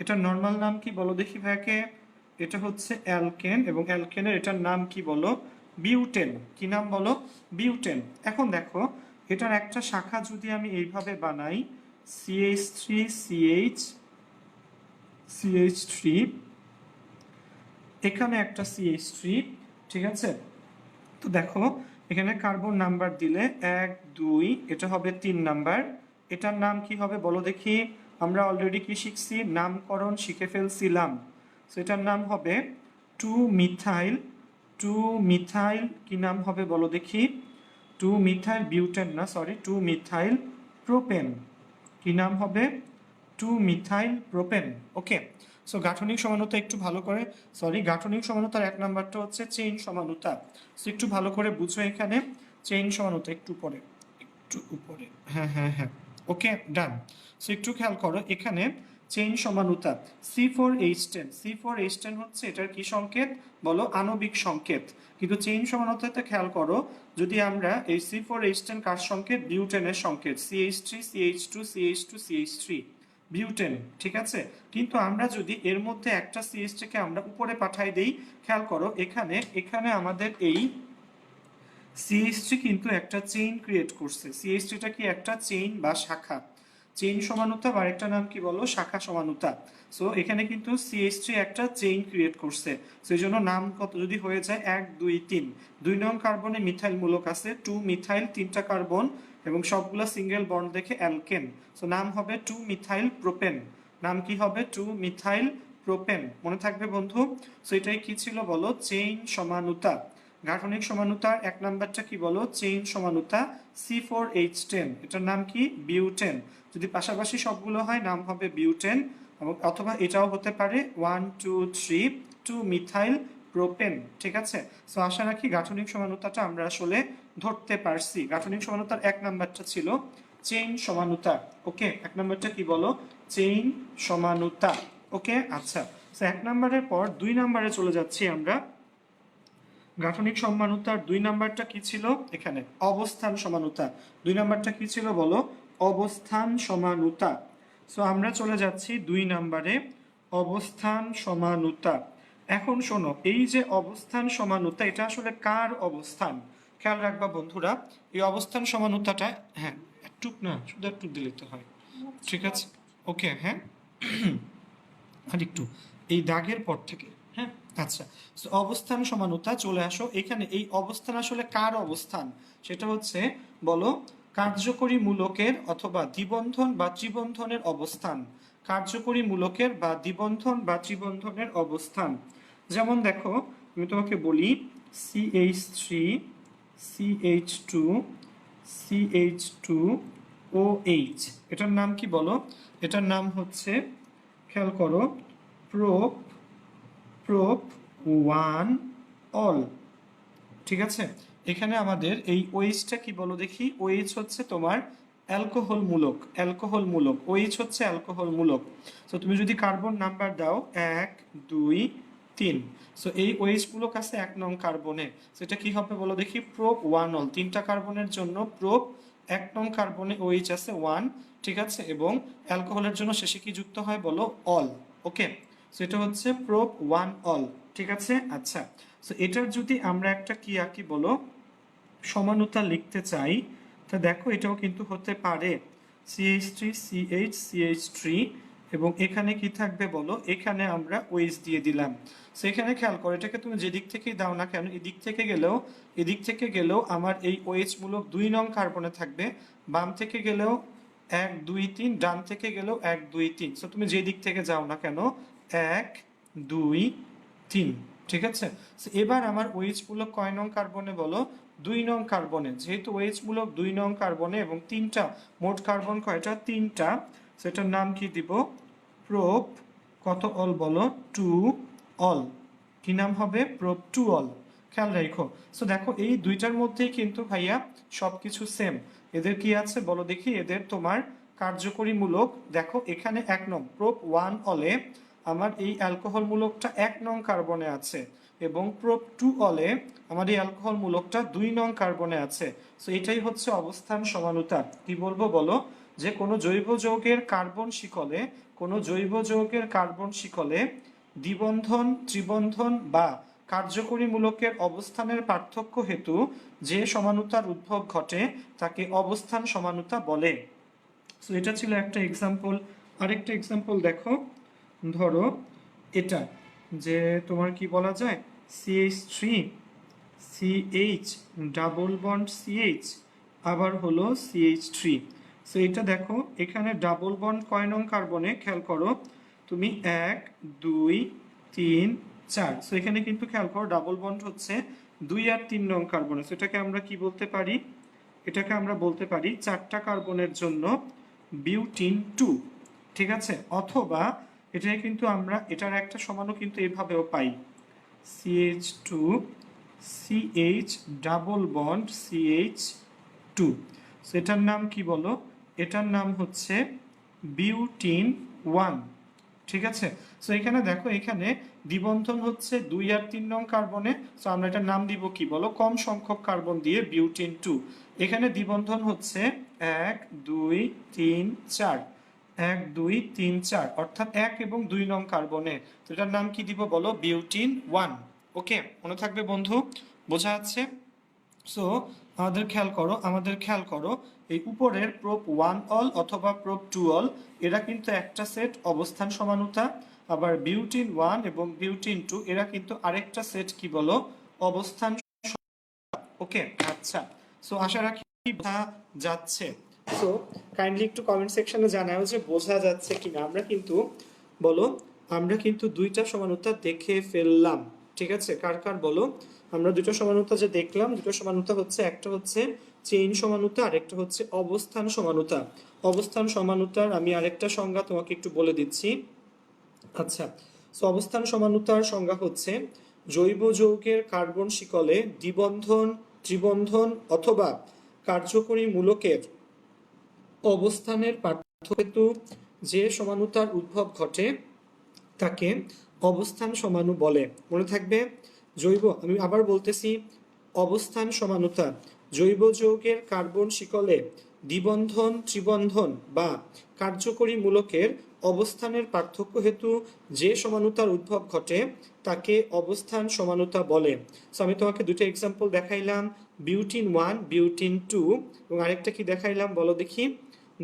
এটার নর্মাল নাম কি বলো দেখি ভাইকে? এটা হচ্ছে অ্যালকেন, এবং অ্যালকেনের এটার নাম কি বলো? বিউটেন। কি নাম বলো? বিউটেন। এখন দেখো এটার একটা শাখা যদি আমি এইভাবে বানাই, CH3CH, CH3, এখানে একটা CH3, ঠিক আছে। তো দেখো এখানে কার্বন নাম্বার দিলে 1 2, এটা হবে 3 নাম্বার। এটার নাম কি হবে বলো দেখি। আমরা অলরেডি কি শিখছি, নামকরণ শিখে ফেলছিলাম। সো এটার নাম হবে 2 মিথাইল, 2 মিথাইল কি নাম হবে বলো দেখি। 2 মিথাইল বিউটেন না, সরি, 2 মিথাইল প্রোপেন। কি নাম হবে? 2 মিথাইল প্রোপেন। ওকে। সো গাঠনিক সমানুতা একটু ভালো করে, সরি, গাঠনিক সমানুতার 1 নাম্বারটা হচ্ছে চেইন সমানুতা। সো একটু ভালো করে বুঝো, এখানে চেইন সমানুতা একটু উপরে, একটু উপরে, হ্যাঁ হ্যাঁ হ্যাঁ, ওকে ডান। সো একটু খেয়াল করো, এখানে চেইন সমানুতা C4H10, C4H10 হচ্ছে এটার কি সংকেত বলো? আণবিক সংকেত। কিন্তু চেইন সমানুতাতে খেয়াল করো, যদি আমরা এই C4H10 কার সংকেত? বিউটেনের সংকেত, CH3 CH2 CH2 CH3, butane, ঠিক আছে। কিন্তু আমরা যদি এর মধ্যে একটা CH3 কে আমরা উপরে পাঠাই দেই, খেয়াল করো এখানে, এখানে আমাদের এই CH3 কিন্তু একটা চেইন ক্রিয়েট করছে। CH3টা কি একটা চেইন বা শাখা। চেইন সমানুতা বা আরেকটা নাম কি বলো? শাখা সমানুতা। সো এখানে কিন্তু CH3 একটা চেইন ক্রিয়েট করছে। সো এই জন্য নাম কত যদি হয়ে যায় 1 2 3, 2 নং কার্বনে মিথাইল মূলক আছে, 2 মিথাইল, 3টা কার্বন এবং সবগুলো সিঙ্গেল বন্ড দেখে অ্যালকেন। সো নাম হবে 2 মিথাইল প্রোপেন। নাম কি হবে? 2 মিথাইল প্রোপেন। মনে থাকবে বন্ধু? সো এটাই কি ছিল বলো? চেইন সমানুতা। গাঠনিক সমানুতার 1 নাম্বারটা কি বলো? চেইন সমানুতা C4H10, এটার নাম কি? বিউটেন। যদি পাশাপাশি সবগুলো হয় নাম হবে বিউটেন, অথবা এটাও হতে পারে 1 2 3, 2 মিথাইল প্রোপেন, ঠিক আছে। সো আশা রাখি গাঠনিক সমানুতাটা আমরা আসলে ধরতে পারছি। গাঠনিক সমানুতার 1 নাম্বারটা ছিল চেইন সমানুতা। ওকে, 1 নাম্বারটা কি বলো? চেইন সমানুতা। ওকে, আচ্ছা। সো 1 নাম্বারের পর 2 নাম্বারে চলে যাচ্ছি আমরা। গাঠনিক সমানুতার 2 নাম্বারটা কি ছিল? এখানে অবস্থান সমানুতা। 2 নাম্বারটা কি ছিল বলো? অবস্থান সমানুতা। সো আমরা চলে যাচ্ছি 2 নাম্বারে, অবস্থান সমানুতা। এখন শোনো, এই যে অবস্থান সমানুতা, এটা আসলে কার অবস্থান? খেয়াল রাখবা বন্ধুরা, এই অবস্থান সমানুতাটা, হ্যাঁ একটু না, শুধু একটু দিলে তো হয়, ঠিক আছে। ওকে, হ্যাঁ আর একটু এই দাগের পর থেকে, হ্যাঁ আচ্ছা। অবস্থান সমানুতা, চলে আসো এখানে। এই অবস্থান আসলে কার অবস্থান? সেটা হচ্ছে বলো কার্যকরী মূলকের অথবা দ্বিবন্ধন বা ত্রিবন্ধনের অবস্থান। কার্যকরী মূলকের বা দ্বিবন্ধন বা ত্রিবন্ধনের অবস্থান। যেমন দেখো, আমি তোমাকে বলি CH3 CH2 CH2OH, এটার নাম কি বলো? এটার নাম হচ্ছে, খেয়াল করো, প্রোপ, প্রোপ 1 অল, ঠিক আছে। এখানে আমাদের এই ওএইচটা কি বলো দেখি? ওএইচ হচ্ছে তোমার অ্যালকোহল মূলক, অ্যালকোহল মূলক, ওএইচ হচ্ছে অ্যালকোহল মূলক। সো তুমি যদি কার্বন নাম্বার দাও 1 2 3, সো এই ওএইচ মূলক আছে 1 নং কার্বনে, সেটা কি হবে বলো দেখি? Prop 1 all. 3টা কার্বনের জন্য প্রোপ, 1 নং কার্বনে ওএইচ আছে 1, ঠিক আছে, এবং অ্যালকোহলের জন্য শেষে কি যুক্ত হয় বলো? অল। ওকে, সো এটা হচ্ছে প্রোপ 1 অল, ঠিক আছে। আচ্ছা, সো এটার যদি আমরা একটা কি আঁকি বলো? সমানুতা লিখতে চাই, তা দেখো এটাও কিন্তু হতে পারে CH3 CH CH3, এবং এখানে কি থাকবে বলো? এখানে আমরা ওএইচ দিয়ে দিলাম। সেখানে খেয়াল করো, এটাকে তুমি যেদিক থেকেই দাও না কেন, এদিক থেকে গেলেও, এদিক থেকে গেলেও আমার এই OH মূলক 2 নং কার্বনে থাকবে, বাম থেকে গেলেও 1 2 3, ডান থেকে গেলেও 1 2 3। সো তুমি যে দিক থেকে যাও না কেন 1 2 3, ঠিক আছে। এবার আমার OH মূলক কয় নং কার্বনে বলো? 2 নং কার্বনে। যেহেতু OH মূলক 2 নং কার্বনে এবং 3টা, মোট কার্বন কয়টা? 3টা। সেটার নাম কি দিব? প্রোপ কত অল বলো? 2 অল। কি নাম হবে? Prop 2 all. খেয়াল রাখো। সো দেখো এই দুইটার মধ্যেই কিন্তু ভাইয়া সবকিছু সেম। এদের কি আছে বলো দেখি? এদের তোমার কার্যকরী মূলক দেখো, এখানে 1 নং প্রোপ 1 অলে আমার এই অ্যালকোহল মূলকটা 1 নং কার্বনে আছে, এবং প্রোপ 2 অলে আমার এই অ্যালকোহল মূলকটা 2 নং কার্বনে আছে। সো এটাই হচ্ছে অবস্থান সমানুতা। কি বলবো বলো? যে কোনো জৈব যৌগের কার্বন শিকলে, কোনো জৈব যৌগের কার্বন শিকলে দ্বিবন্ধন, ত্রিবন্ধন বা কার্যকরী মূলকের অবস্থানের পার্থক্য হেতু যে সমানুতার উদ্ভব ঘটে তাকে অবস্থান সমানুতা বলে। সো এটা ছিল একটা এক্সাম্পল। আরেকটা এক্সাম্পল দেখো, ধরো এটা যে তোমার কি বলা যায় CH3 CH double bond CH আবার হলো CH3। সো এটা দেখো এখানে ডাবল বন্ড কয় নং কার্বনে খেয়াল করো তুমি 1 2 3 4। সো এখানে কিন্তু খেয়াল করো ডাবল বন্ড হচ্ছে 2 আর 3 নং কার্বনে। সো এটাকে আমরা কি বলতে পারি, এটাকে আমরা বলতে পারি 4টা কার্বনের জন্য বিউটিন 2, ঠিক আছে। অথবা এটাই কিন্তু আমরা এটার একটা সমানও কিন্তু এভাবেও পাই CH2 CH double bond CH2। So এটার নাম কি বলো, এটার নাম হচ্ছে বিউটিন 1, ঠিক আছে। সো এখানে দেখো এখানে দ্বিবন্ধন হচ্ছে 2 আর 3 নং কার্বনে। সো আমরা এটার নাম দিব কি বলো, কম সংখ্যক কার্বন দিয়ে বিউটিন 2। এখানে দ্বিবন্ধন হচ্ছে 1 2 3 4, 1 2 3 4 অর্থাৎ 1 এবং 2 নং কার্বনে। তো এটার নাম কি দিব বলো, বিউটিন 1। ওকে, মনে থাকবে বন্ধু, বোঝা যাচ্ছে। সো আমাদের খেয়াল করো এই উপরের প্রোপ 1 অল অথবা প্রোপ 2 অল এরা কিন্তু একটা সেট অবস্থান সমানুতা, আবার বিউটিন 1 এবং বিউটিন 2 এরা কিন্তু আরেকটা সেট কি বলো, অবস্থান। ওকে আচ্ছা, সো আশা রাখি বোঝা যাচ্ছে। সো কাইন্ডলি একটু কমেন্ট সেকশনে জানাও যে বোঝা যাচ্ছে কিনা। আমরা কিন্তু দুইটা সমানুতা দেখে ফেললাম, ঠিক আছে। কার কার বলো, আমরা দুটো সমানুতা যে দেখলাম, দুটো সমানুতা হচ্ছে একটা হচ্ছে চেইন সমানুতা আর একটা হচ্ছে অবস্থান সমানুতা। অবস্থান সমানুতার আমি আরেকটা সংজ্ঞা তোমাকে একটু বলে দিচ্ছি। আচ্ছা, সো অবস্থান সমানুতার সংজ্ঞা হচ্ছে জৈব যৌগের কার্বন শিকলে দ্বিবন্ধন ত্রিবন্ধন অথবা কার্যকরী মূলকের অবস্থানের পার্থক্য হেতু যে সমানুতার উদ্ভব ঘটে তাকে অবস্থান সমানু বলে। মনে থাকবে, আমি আবার বলতেছি, অবস্থান সমানুতা জৈব যৌগের কার্বন শিকলে দ্বিবন্ধন ত্রিবন্ধন বা কার্যকরী মূলকের অবস্থানের পার্থক্য হেতু যে সমানুতার উদ্ভব ঘটে তাকে অবস্থান সমানুতা বলে। সো আমি তোমাকে দুটো এক্সাম্পল দেখাইলাম, বিউটিন 1 বিউটিন 2 এবং আরেকটা কি দেখাইলাম বলো দেখি,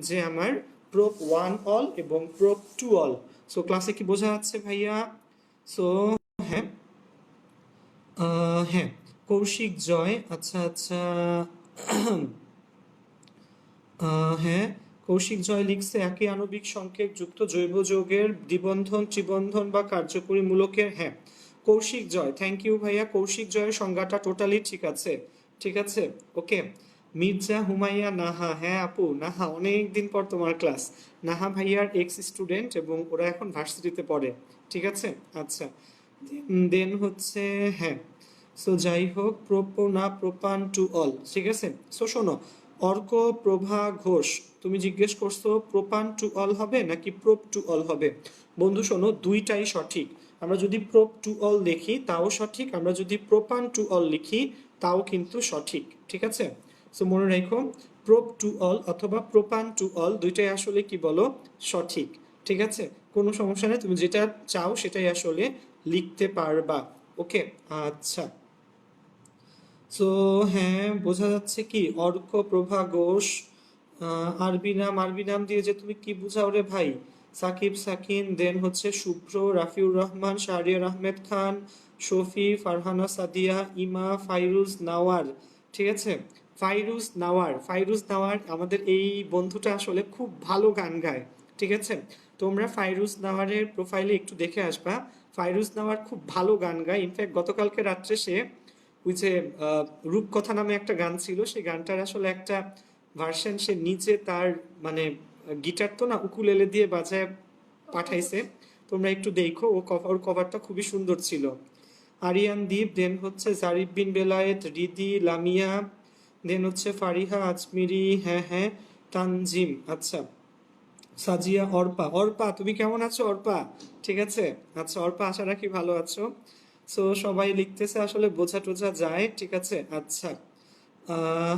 যে আমার প্রোপ 1 অল এবং প্রোপ 2 অল। সো ক্লাসে কি বোঝা যাচ্ছে ভাইয়া? সো হ্যাঁ, হ্যাঁ কৌশিক জয়, আচ্ছা আচ্ছা, হ্যাঁ কৌশিক জয় লিখছে একই আণবিক সংকেত যুক্ত জৈব যৌগের দ্বিবন্ধন ত্রিবন্ধন বা কার্যকরী মূলকের। হ্যাঁ কৌশিক জয়, থ্যাংক ইউ ভাইয়া। কৌশিক জয়ের সংজ্ঞাটা টোটালি ঠিক আছে, ঠিক আছে। ওকে, মির্জা হুমাইয়া নাহা, হ্যাঁ আপু নাহা, অনেক দিন পর তোমার ক্লাস। নাহা ভাইয়ার এক্স স্টুডেন্ট এবং ওরা এখন ভার্সিটিতে পড়ে, ঠিক আছে। আচ্ছা, দেন হচ্ছে হ্যাঁ, সো যাই হোক প্রোপান টু অল, ঠিক আছে। সো শোনো, অর্ক প্রভা ঘোষ তুমি জিজ্ঞেস করছো প্রোপান টু অল হবে নাকি প্রোপ টু অল হবে। বন্ধু শোনো, দুইটাই সঠিক। আমরা যদি প্রোপ টু অল লিখি তাও সঠিক, আমরা যদি প্রোপান টু অল লিখি তাও কিন্তু সঠিক, ঠিক আছে। সো মনে রাখো, প্রোপ টু অল অথবা প্রোপান টু অল দুইটাই আসলে কি বলো, সঠিক, ঠিক আছে। কোনো সমস্যা নেই, তুমি যেটা চাও সেটাই আসলে লিখতে পারবা। ওকে আচ্ছা, সো হ্যাঁ বোঝা যাচ্ছে কি অর্ক প্রভা ঘোষ, আরবি নাম দিয়ে যে তুমি কি বুঝাও রে ভাই। সাকিব সাকিন, দেন হচ্ছে শুভ্র, রাফিউর রহমান, শাহরিয়ার আহমেদ খান, শফি, ফারহানা সাদিয়া, ইমা, ফাইরুজ নাওয়ার, ঠিক আছে। ফাইরুজ নাওয়ার আমাদের এই বন্ধুটা আসলে খুব ভালো গান গায়, ঠিক আছে। তোমরা ফাইরুজ নাওয়ারের প্রোফাইলে একটু দেখে আসবা। ফাইরুজ নাওয়ার খুব ভালো গান গায়। ইনফ্যাক্ট গতকালকে রাত্রে সে ওই যে রূপকথা নামে একটা গান ছিল, সেই গানটার আসলে একটা ভার্সন সে নিচে তার মানে গিটার তো না, উকুলেলে দিয়ে বাজায় পাঠাইছে। তোমরা একটু দেখো, ওর কভারটা খুবই সুন্দর ছিল। আরিয়ান দ্বীপ, দেন হচ্ছে জারিফ বিন বেলায়েত, রিদি, লামিয়া, দেন হচ্ছে ফারিহা আজমিরি, হ্যাঁ হ্যাঁ, তানজিম, আচ্ছা, সাজিয়া, অর্পা তুমি কেমন আছো অর্পা? ঠিক আছে, আচ্ছা অর্পা আশা রাখি ভালো আছো। সো সবাই লিখতেছে আসলে বোঝা টোঝা যায়, ঠিক আছে। আচ্ছা,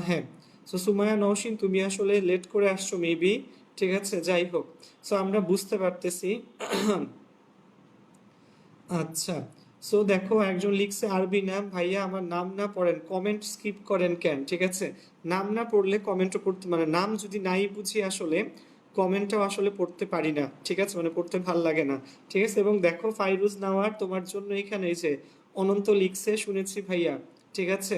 হ্যাঁ, সো সুমায়া নওশিন তুমি আসলে লেট করে আসছো মেবি, ঠিক আছে, যাই হোক। সো আমরা বুঝতে পারতেছি। আচ্ছা, সো দেখো একজন লিখছে আরবি নাম, ভাইয়া আমার নাম না পড়েন কমেন্ট স্কিপ করেন কেন, ঠিক আছে। নাম না পড়লে কমেন্টও পড়তে, মানে নাম যদি নাই বুঝি আসলে কমেন্টটাও আসলে পড়তে পারি না, ঠিক আছে, মানে পড়তে ভাল লাগে না, ঠিক আছে। এবং দেখো ফাইরুজ নাওয়ার তোমার জন্য এখানে এই যে অনন্ত লিখছে, শুনেছি ভাইয়া, ঠিক আছে।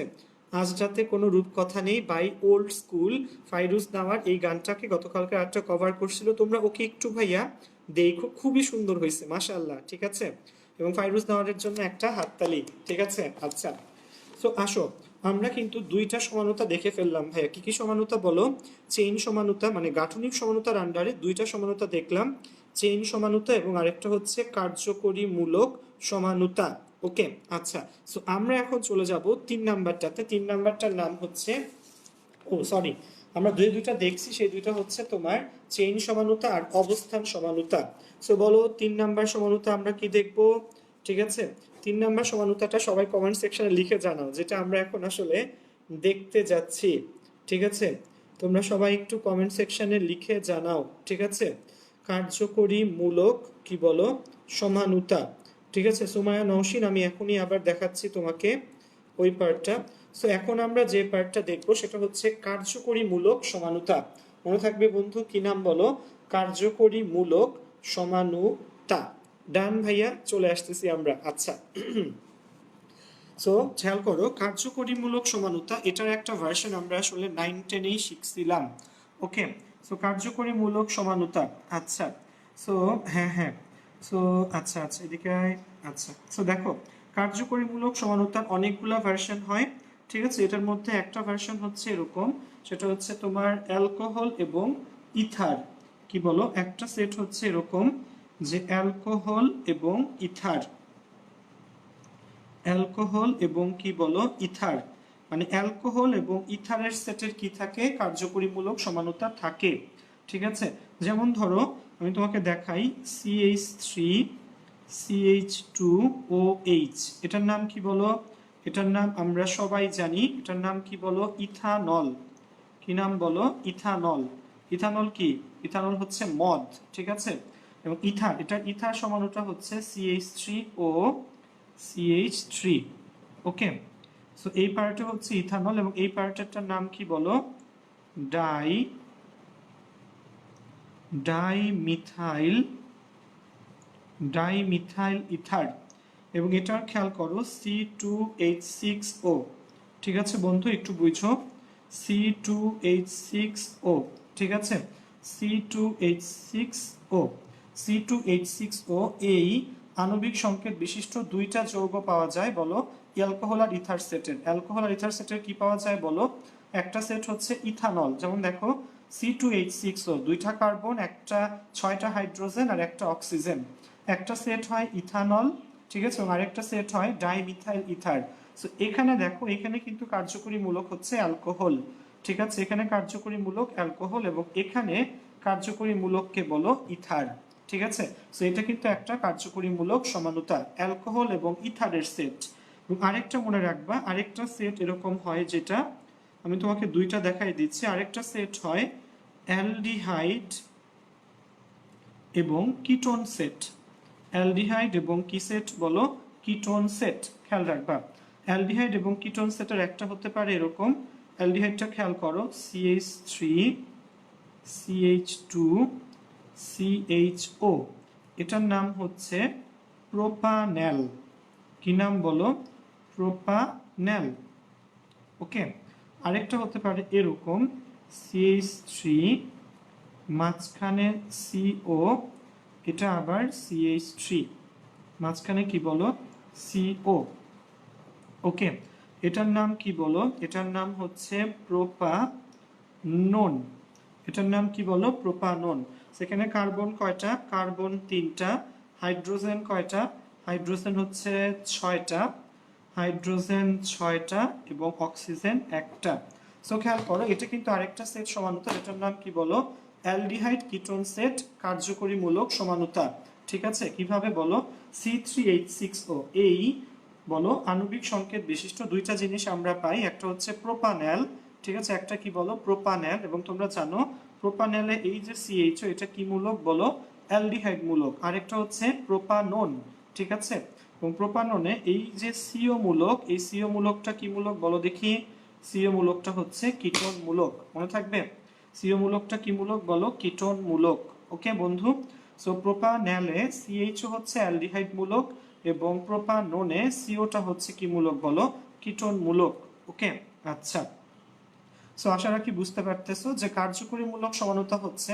আজ রাতে কোনো রূপকথা নেই বাই ওল্ড স্কুল, ফাইরুজ নাওয়ার এই গানটাকে গতকালকে একটা কভার করছিল, তোমরা ওকে একটু ভাইয়া দেখো, খুবই সুন্দর হয়েছে মাশাআল্লাহ, ঠিক আছে। এবং ফাইরুজ নাওয়ারের জন্য একটা হাততালি, ঠিক আছে। আচ্ছা, সো আসো, আমরা কিন্তু দুইটা সমানতা দেখে ফেললাম ভাইয়া। কি কি সমানতা বলো? চেইন সমানতা, মানে গাঠনিক সমানতার আন্ডারে দুইটা সমানতা দেখলাম, চেইন সমানতা এবং আরেকটা হচ্ছে কার্যকরী মূলক সমানতা। ওকে, আচ্ছা। সো আমরা এখন চলে যাব 3 নাম্বারটাতে। 3 নাম্বারটার নাম হচ্ছে, ও সরি, আমরা দুইটা দেখছি, সেই দুইটা হচ্ছে তোমার চেইন সমানুতা আর অবস্থান সমানুতা। সো বলো 3 নাম্বার সমানুতা আমরা কি দেখবো, ঠিক আছে। 3 নাম্বার সমানুতাটা সবাই কমেন্ট সেকশনে লিখে জানাও, যেটা আমরা এখন আসলে দেখতে যাচ্ছি, ঠিক আছে। তোমরা সবাই একটু কমেন্ট সেকশনে লিখে জানাও, ঠিক আছে। কার্যকরী মূলক কি বলো সমানুতা, ঠিক আছে। সুমায়া নওশিন, আমি এখনই আবার দেখাচ্ছি তোমাকে ওই পার্টটা। সো এখন আমরা যে পার্টটা দেখবো সেটা হচ্ছে কার্যকরী মূলক সমানুতা। মনে থাকবে বন্ধু, কি নাম বলো? কার্যকরী মূলক সমানুতা। ডান ভাইয়া, চলে আসতেছি আমরা। আচ্ছা, সো খেয়াল করো, কার্যকরীমূলক সমানুতা এটার একটা ভার্সন আমরা আসলে 9-10-এই শিখছিলাম। ওকে, সো কার্যকরীমূলক সমানুতা। আচ্ছা, সো হ্যাঁ হ্যাঁ, সো আচ্ছা আচ্ছা এদিকে আচ্ছা, সো দেখো, কার্যকরীমূলক সমানুতার অনেকগুলা ভার্সন হয়, ঠিক আছে। এটার মধ্যে একটা ভার্সন হচ্ছে এরকম, সেটা হচ্ছে তোমার অ্যালকোহল এবং ইথার, কি বলো, একটা সেট হচ্ছে এরকম যে অ্যালকোহল এবং ইথার, অ্যালকোহল এবং কি বলো ইথার, মানে অ্যালকোহল এবং ইথারের সেটের কি থাকে, কার্যকরীমূলক সমানুতা থাকে, ঠিক আছে। যেমন ধরো আমি তোমাকে দেখাই, CH3 CH2OH, এটার নাম কি বলো? এটার নাম আমরা সবাই জানি, এটার নাম কি বলো? ইথানল। কি নাম বলো? ইথানল। ইথানল কি? ইথানল হচ্ছে মদ, ঠিক আছে। এবং ইথার, এটার ইথার সমানুটা হচ্ছে CH3O CH3। ওকে, সো এই পার্টটা হচ্ছে ইথানল এবং এই পার্টটার নাম কি বলো? Dimethyl ether. এবং এটার খেয়াল করো C2H6O, ঠিক আছে বন্ধু, একটু বুঝো, C2H6O, ঠিক আছে, C2H6O। C2H6O এই আণবিক সংকেত বিশিষ্ট দুইটা যৌগ পাওয়া যায় বলো অ্যালকোহল আর ইথার সেটের। অ্যালকোহল আর ইথার সেটের কি পাওয়া যায় বলো? একটা সেট হচ্ছে ইথানল, যেমন দেখো C2H6O, দুইটা কার্বন, একটা 6টা হাইড্রোজেন আর একটা অক্সিজেন, একটা সেট হয় ইথানল, ঠিক আছে, এবং আরেকটা সেট হয় ডাইমিথাইল ইথার। সো এখানে দেখো, এখানে কিন্তু কার্যকরী মূলক হচ্ছে অ্যালকোহল, ঠিক আছে, এখানে কার্যকরী মূলক অ্যালকোহল এবং এখানে কার্যকরী মূলককে বলো ইথার, ঠিক আছে। সো এটা কিন্তু একটা কার্যকরী মূলক সমানুতা, অ্যালকোহল এবং ইথারের সেট। এবং আরেকটা মনে রাখবা, আরেকটা সেট এরকম হয়, যেটা আমি তোমাকে দুইটা দেখাই দিচ্ছি, আরেকটা সেট হয় অ্যালডিহাইড এবং কিটোন সেট। অ্যালডিহাইড এবং কি সেট বলো? Ketone set. খেয়াল রাখবা, অ্যালডিহাইড এবং কিটোন সেটের একটা হতে পারে এরকম, অ্যালডিহাইডটা খেয়াল করো CH3 CH2 CHO, এটার নাম হচ্ছে প্রোপানেল। কি নাম বলো? প্রোপানেল। ওকে, আরেকটা হতে পারে এরকম CH3 মাঝখানে CO, এটা আবার CH3 মাঝখানে কি বলো? CO। ওকে, এটার নাম কি বলো? এটার নাম হচ্ছে প্রোপানন। এটার নাম কি বলো? প্রোপানন। সেখানে কার্বন কয়টা? কার্বন 3টা। হাইড্রোজেন কয়টা? হাইড্রোজেন হচ্ছে 6টা, হাইড্রোজেন 6টা এবং অক্সিজেন 1টা। সো খেয়াল করো, এটা কিন্তু আরেকটা সেট সমানুতা, এটার নাম কি বলো? অ্যালডিহাইড কিটোন সেট কার্যকরী মূলক সমানুতা, ঠিক আছে। কিভাবে বলো? C3H6O এই বলো আণবিক সংকেত বিশিষ্ট দুইটা জিনিস আমরা পাই, একটা হচ্ছে প্রোপানেল, ঠিক আছে, একটা কি বলো? প্রোপানেল। এবং তোমরা জানো প্রোপানেলে এই যে CHO, এটা কি মূলক বলো? অ্যালডিহাইড মূলক। আরেকটা হচ্ছে প্রোপানন, ঠিক আছে। এবং প্রোপাননে এই যে CO মূলক, এই CO মূলকটা কি মূলক বলো দেখি? CO মূলকটা হচ্ছে কিটোন মূলক, মনে থাকবে। সিও মূলকটা কি মূলক বলো? কিটোন মূলক। ওকে বন্ধু, সো প্রোপানলে সিএইচও হচ্ছে অ্যালডিহাইড মূলক এবং প্রোপানোনে সিওটা হচ্ছে কি মূলক বলো? কিটোন মূলক। ওকে, আচ্ছা। সো আশা রাখি বুঝতে পারতেছো যে কার্যকরী মূলক সমানতা হচ্ছে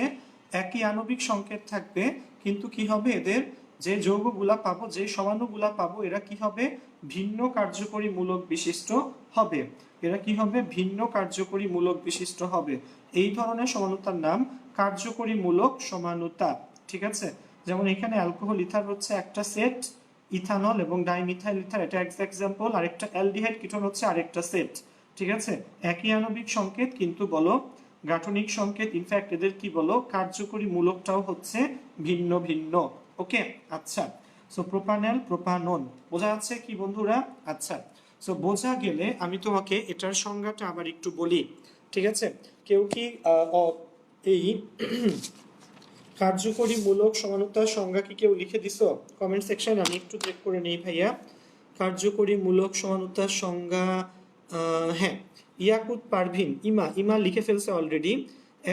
একই আণবিক সংকেত থাকবে, কিন্তু কি হবে, এদের যে যৌগগুলা পাবো, যে সমাণুগুলা পাবো, এরা কি হবে? ভিন্ন কার্যকরী মূলক বিশিষ্ট হবে। এরা কি হবে? ভিন্ন কার্যকরী মূলক বিশিষ্ট হবে। এই ধরনের সমানতার নাম কার্যকরী মূলক সমানুতা। ঠিক আছে, যেমন এখানে অ্যালকোহল ইথার হচ্ছে একটা সেট, ইথানল এবং ডাইমিথাইল ইথার এটা এক্সাম্পল, আরেকটা অ্যালডিহাইড কিটোন হচ্ছে আরেকটা সেট। ঠিক আছে, একই আণবিক সংকেত কিন্তু বলো গাঠনিক সংকেত, ইনফ্যাক্ট এদের কি বলো কার্যকরী মূলকটাও হচ্ছে ভিন্ন ভিন্ন। ওকে, আচ্ছা। সো প্রোপানেল প্রোপানন বোঝা যাচ্ছে কি বন্ধুরা? আচ্ছা, সো বোঝা গেলে আমি তোমাকে এটার সংজ্ঞাটা আবার একটু বলি। ঠিক আছে, কেউ কি এই কার্যকরী মূলক সমানতার সংজ্ঞা কি কেউ লিখে দিছো কমেন্ট সেকশন? আমি একটু চেক করে নেই ভাইয়া। কার্যকরী মূলক সমানতার সংজ্ঞা, হ্যাঁ, ইয়াকুত পারভিন ইমা ইমা লিখে ফেলছে অলরেডি।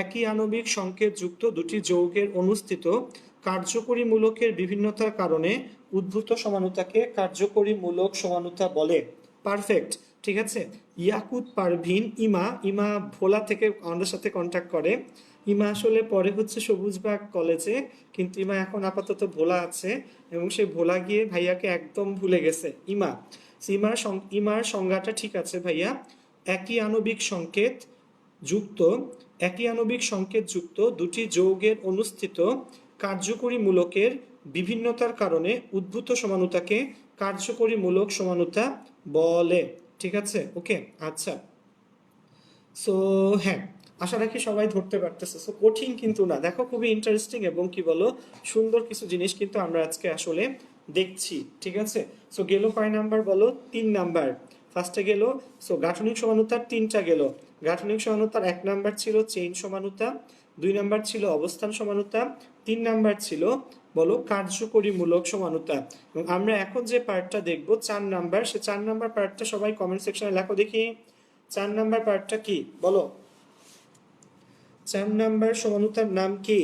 একই আণবিক সংকেত যুক্ত দুটি যৌগের অনুস্থিত কার্যকরী মূলকের বিভিন্নতার কারণে উদ্ভূত সমানুতাকে কার্যকরী মূলক সমানুতা বলে। পারফেক্ট, ঠিক আছে। ইয়াকুত পারভিন ইমা ইমা ভোলা থেকে আমাদের সাথে কন্ট্যাক্ট করে। ইমা আসলে পরে হচ্ছে সবুজবাগ কলেজে, কিন্তু ইমা এখন আপাতত ভোলা আছে এবং সে ভোলা গিয়ে ভাইয়াকে একদম ভুলে গেছে। ইমা, ইমার সংজ্ঞাটা ঠিক আছে ভাইয়া। একই আণবিক সংকেত যুক্ত দুটি যৌগের অনুস্থিত কার্যকরী মূলকের বিভিন্নতার কারণে উদ্ভূত সমানুতাকে কার্যকরী মূলক সমানুতা বলে। ঠিক আছে, ওকে, আচ্ছা। সো হ্যাঁ, আশা রাখি সবাই ধরতে পারতেছে। সো কঠিন কিন্তু না, দেখো খুবই ইন্টারেস্টিং এবং কি বলো সুন্দর কিছু জিনিস কিন্তু আমরা আজকে আসলে দেখছি। ঠিক আছে, সো গেল কয় নাম্বার বলো? 3 নাম্বার। ফার্স্টে গেল, সো গাঠনিক সমানুতার 3টা গেল। গাঠনিক সমানুতার 1 নাম্বার ছিল চেইন সমানুতা, 2 নাম্বার ছিল অবস্থান সমানুতা, 3 নাম্বার ছিল বলো কার্যকরী মূলক সমানুতা। এবং আমরা এখন যে পার্টটা দেখবো 4 নাম্বার, সে 4 নাম্বার পার্টটা সবাই কমেন্ট সেকশনে লেখো দেখি। 4 নাম্বার পার্টটা কি বলো? 4 নাম্বার সমানুতার নাম কি?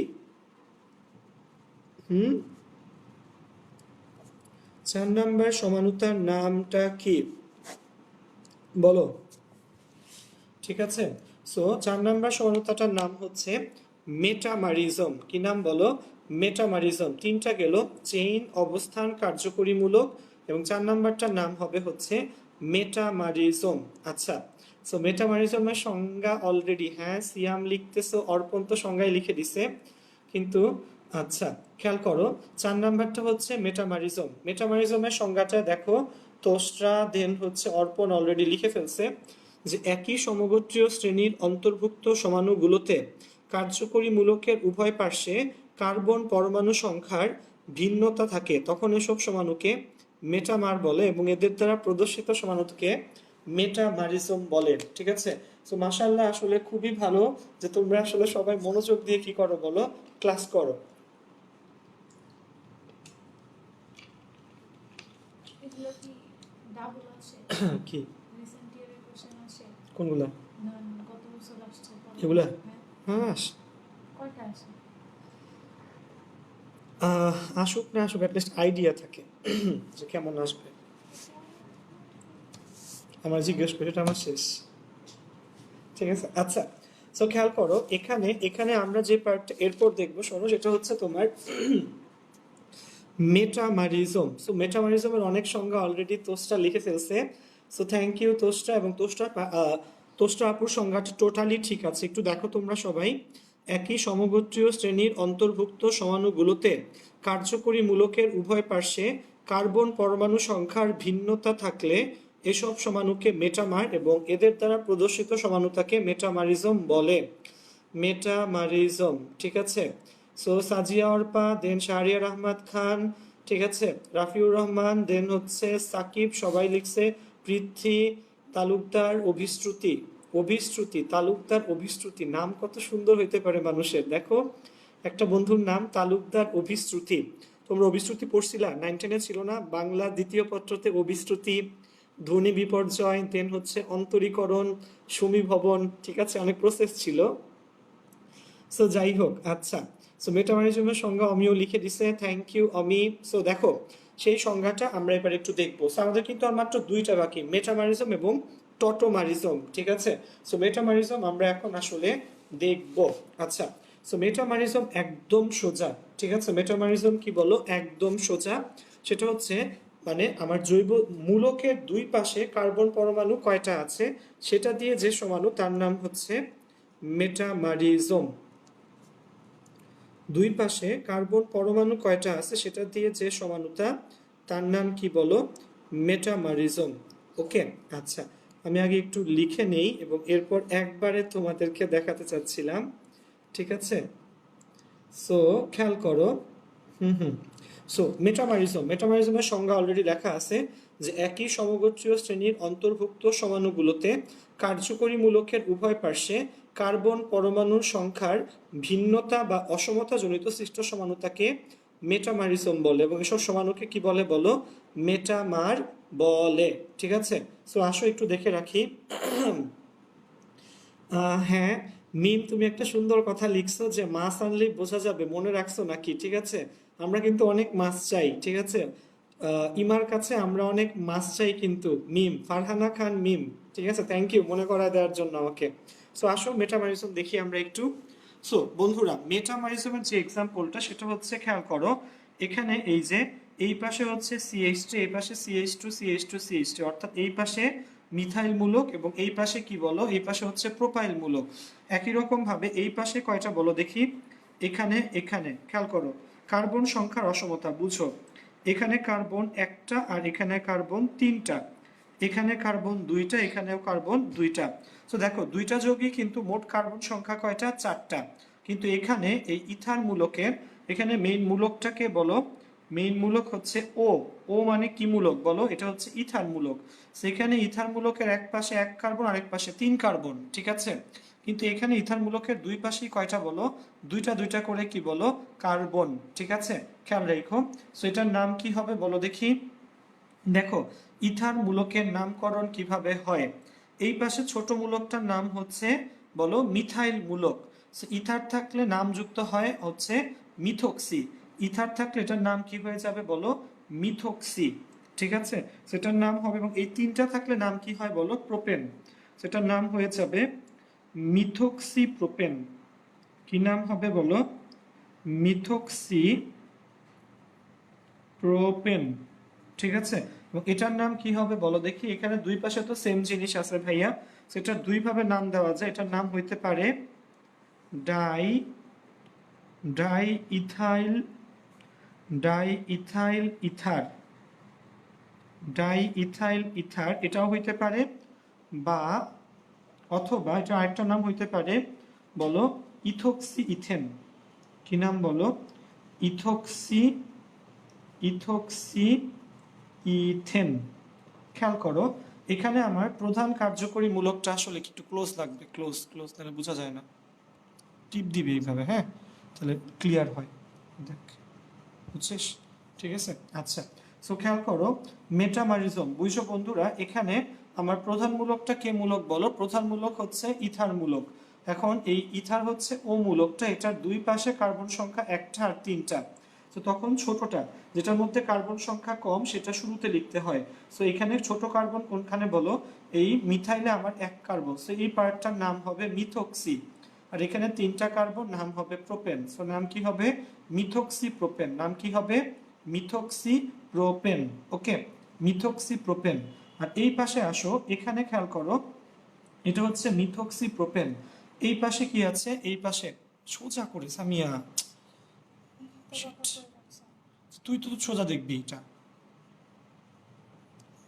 4 নাম্বার সমানুতার নামটা কি বলো? ঠিক আছে, সো 4 নাম্বার সমানুতাটার নাম হচ্ছে মেটামারিজম। কি নাম বলো? মেটামারিজম। 3টা গেল, চেইন, অবস্থান, কার্যকরী মূলক, এবং 4 নাম্বারটার নাম হবে হচ্ছে মেটামারিজম। আচ্ছা, সো মেটামারিজমের সংজ্ঞা অলরেডি, হ্যাঁ সিয়াম লিখতেছো, অর্পণ তো সংজ্ঞায় লিখে দিছে, কিন্তু আচ্ছা খেয়াল করো 4 নাম্বারটা হচ্ছে মেটামারিজম। মেটামারিজমের সংজ্ঞাটা দেখো, তোস্ট্রা দেন হচ্ছে অর্পণ অলরেডি লিখে ফেলছে যে একই সমগোত্রীয় শ্রেণীর অন্তর্ভুক্ত সমাণুগুলোতে কার্যকরী মূলকের উভয় পার্শ্বে কার্বন পরমাণু সংখ্যার ভিন্নতা থাকে, তখন এসব সমাণুকে মেটামার বলে এবং এদের দ্বারা প্রদর্শিত সমাণুকে মেটামারিজম বলে। ঠিক আছে, তো মাশাআল্লাহ, আসলে খুবই ভালো যে তোমরা আসলে সবাই মনোযোগ দিয়ে কি করো বলো, ক্লাস করো। কি কোনগুলা? এগুলা হ্যাঁ আসুক না আসুক, অ্যাটলিস্ট আইডিয়া থাকে যে কেমন আসবে। আমার জিজ্ঞেস করি, এটা আমার শেষ। ঠিক আছে, আচ্ছা। সো খেয়াল করো, এখানে এখানে আমরা যে পার্টটা এরপর দেখবো শোনো, সেটা হচ্ছে তোমার মেটামারিজম। সো মেটামারিজমের অনেক সংজ্ঞা অলরেডি তোস্টা লিখে ফেলছে। সো থ্যাংক ইউ তোস্টা, এবং তোস্টা আপুর সংজ্ঞাটা টোটালি ঠিক আছে। একটু দেখো তোমরা সবাই, একই সমগোত্রীয় শ্রেণীর অন্তর্ভুক্ত সমাণুগুলোতে কার্যকরী মূলকের উভয় পার্শ্বে কার্বন পরমাণু সংখ্যার ভিন্নতা থাকলে এসব সমাণুকে মেটামার এবং এদের দ্বারা প্রদর্শিত সমানুতাকে মেটামারিজম বলে। মেটামারিজম, ঠিক আছে। সো সাজিয়া অর্পা, দেন শাহরিয়ার আহমদ খান, ঠিক আছে, রাফিউর রহমান, দেন হচ্ছে সাকিব, সবাই লিখছে। পৃথ্বী তালুকদার, অভিশ্রুতি তালুকদার, অভিশ্রুতি, নাম কত সুন্দর হইতে পারে মানুষের। দেখো একটা বন্ধুর নাম তালুকদার অভিশ্রুতি। তোমরা অভিশ্রুতি পড়ছিলা? 9-10-এ ছিল না বাংলা দ্বিতীয় পত্রতে? অভিশ্রুতি, ধ্বনি বিপর্যয়, দেন হচ্ছে অন্তরীকরণ, সমীভবন, ঠিক আছে, অনেক প্রসেস ছিল। সো যাই হোক, আচ্ছা। সো মেটামারিজমের সংজ্ঞা অমিও লিখে দিছে, থ্যাংক ইউ অমি। সো দেখো, সেই সংজ্ঞাটা আমরা এবার একটু দেখবো। সো আমাদের কিন্তু আর মাত্র দুইটা বাকি, মেটামারিজম এবং টটোমারিজম, ঠিক আছে। সো মেটামারিজম আমরা এখন আসলে দেখবো। আচ্ছা, সো মেটামারিজম একদম সোজা, ঠিক আছে। মেটামারিজম কি বলো, একদম সোজা। সেটা হচ্ছে মানে আমার জৈব মূলকের দুই পাশে কার্বন পরমাণু কয়টা আছে সেটা দিয়ে যে সমাণু তার নাম হচ্ছে মেটামারিজম। দুই পাশে কার্বন পরমাণু কয়টা আছে সেটা দিয়ে যে সমানুতা তার নাম কি বলো, মেটামারিজম। ওকে, আচ্ছা, আমি আগে একটু লিখে নেই এবং এরপর একবারে তোমাদেরকে দেখাতে চাচ্ছিলাম, ঠিক আছে। সো খেয়াল করো, হুম। সো মেটামারিজমের সংজ্ঞা অলরেডি লেখা আছে যে একই সমগোত্রীয় শ্রেণীর অন্তর্ভুক্ত সমাণুগুলোতে কার্যকরী মূলকের উভয় পার্শ্বে কার্বন পরমাণুর সংখ্যার ভিন্নতা বা অসমতা জনিত সৃষ্ট সমানুতাকে মেটামারিজম বলে, এবং এসব সমাণুকে কি বলে বলো, মেটামার বলে, ঠিক আছে। সো আসো একটু দেখে রাখি। হ্যাঁ, মিম তুমি একটা সুন্দর কথা লিখছো যে মাছ আনলেই বোঝা যাবে, মনে রাখছো নাকি? ঠিক আছে, আমরা কিন্তু অনেক মাছ চাই, ঠিক আছে। ইমার কাছে আমরা অনেক মাছ চাই কিন্তু। মিম, ফারহানা খান মিম, ঠিক আছে, থ্যাংক ইউ মনে করায় দেওয়ার জন্য আমাকে। সো আসো মেটামারিজম দেখি আমরা একটু। সো বন্ধুরা, মেটামারিজমের যে এক্সাম্পলটা সেটা হচ্ছে, খেয়াল করো, এখানে এই যে এই পাশে হচ্ছে CH3, এই পাশে CH2 CH2 CH2, অর্থাৎ এই পাশে মিথাইল মূলক এবং এই পাশে কি বলো, এই পাশে হচ্ছে প্রোপাইল মূলক। একই রকম ভাবে এই পাশে কয়টা বলো দেখি, এখানে এখানে খেয়াল করো, কার্বন সংখ্যার অসমতা বুঝো, এখানে কার্বন একটা আর এখানে কার্বন তিনটা, এখানে কার্বন দুইটা, এখানেও কার্বন দুইটা। তো দেখো দুইটা যোগই কিন্তু মোট কার্বন সংখ্যা কয়টা, চারটা। কিন্তু এখানে এই ইথার মূলকের, এখানে মেইন মূলকটাকে বলো, মেইন মূলক হচ্ছে ও। ও মানে কি মূলক বলো, এটা হচ্ছে ইথার মূলক। সেখানে ইথার মূলকের এক পাশে এক কার্বন আর এক পাশে তিন কার্বন, ঠিক আছে। কিন্তু এখানে ইথার মূলকের দুই পাশেই কয়টা বলো, দুইটা দুইটা করে কি বলো, কার্বন, ঠিক আছে। খেয়াল রেখো। সো এটার নাম কি হবে বলো দেখি। দেখো, ইথার মূলকের নামকরণ কিভাবে হয়, এই পাশে ছোট মূলকটার নাম হচ্ছে বলো মিথাইল মূলক। ইথার থাকলে নাম যুক্ত হয় হচ্ছে মিথক্সি। ইথার থাকলে এটার নাম কি হয়ে যাবে বলো, মিথক্সি, ঠিক আছে। সেটার নাম হবে, এবং এই তিনটা থাকলে নাম কি হয় বলো, প্রোপেন। সেটার নাম হয়ে যাবে মিথক্সি প্রোপেন। কি নাম হবে বলো, মিথক্সি প্রোপেন, ঠিক আছে। এবং এটার নাম কি হবে বলো দেখি, এখানে দুই পাশে তো সেম জিনিস আছে ভাইয়া, সেটা দুই ভাবে নাম দেওয়া যায়। এটার নাম হইতে পারে die die ethyl die ethyl ether, die ethyl ether এটাও হইতে পারে, বা অথবা এটা আরেকটা নাম হইতে পারে বলো ইথোক্সি ইথেন। কি নাম বলো, ইথোক্সি ইথোক্সি ইথেন। খেয়াল করো, এখানে আমার প্রধান কার্যকরী মূলকটা আসলে একটু ক্লোজ লাগবে, ক্লোজ ক্লোজ, তাহলে বোঝা যায় না, টিপ দিবে এইভাবে, হ্যাঁ, তাহলে ক্লিয়ার হয়, দেখ, বুঝছিস, ঠিক আছে। আচ্ছা, সো খেয়াল করো, মেটামারিজম বুঝছো বন্ধুরা, এখানে আমার প্রধান মূলকটা কে মূলক বলো, প্রধান মূলক হচ্ছে ইথার মূলক। এখন এই ইথার হচ্ছে ও মূলকটা, এটার দুই পাশে কার্বন সংখ্যা একটা আর তিনটা। তো তখন ছোটটা, যেটার মধ্যে কার্বন সংখ্যা কম সেটা শুরুতে লিখতে হয়। সো এখানে ছোট কার্বন কোনখানে বলো, এই মিথাইলে আমার এক কার্বন, সো এই পার্টটার নাম হবে মিথক্সি। আর এখানে তিনটা কার্বন, নাম হবে প্রোপেন। সো নাম কি হবে, মিথক্সি প্রোপেন। নাম কি হবে, মিথক্সি প্রোপেন। ওকে, মিথক্সি প্রোপেন। আর এই পাশে আসো, এখানে খেয়াল করো, এটা হচ্ছে মিথক্সি প্রোপেন। এই পাশে কি আছে, এই পাশে সোজা করে সামিয়া, তুই তো সোজা দেখবি, এটা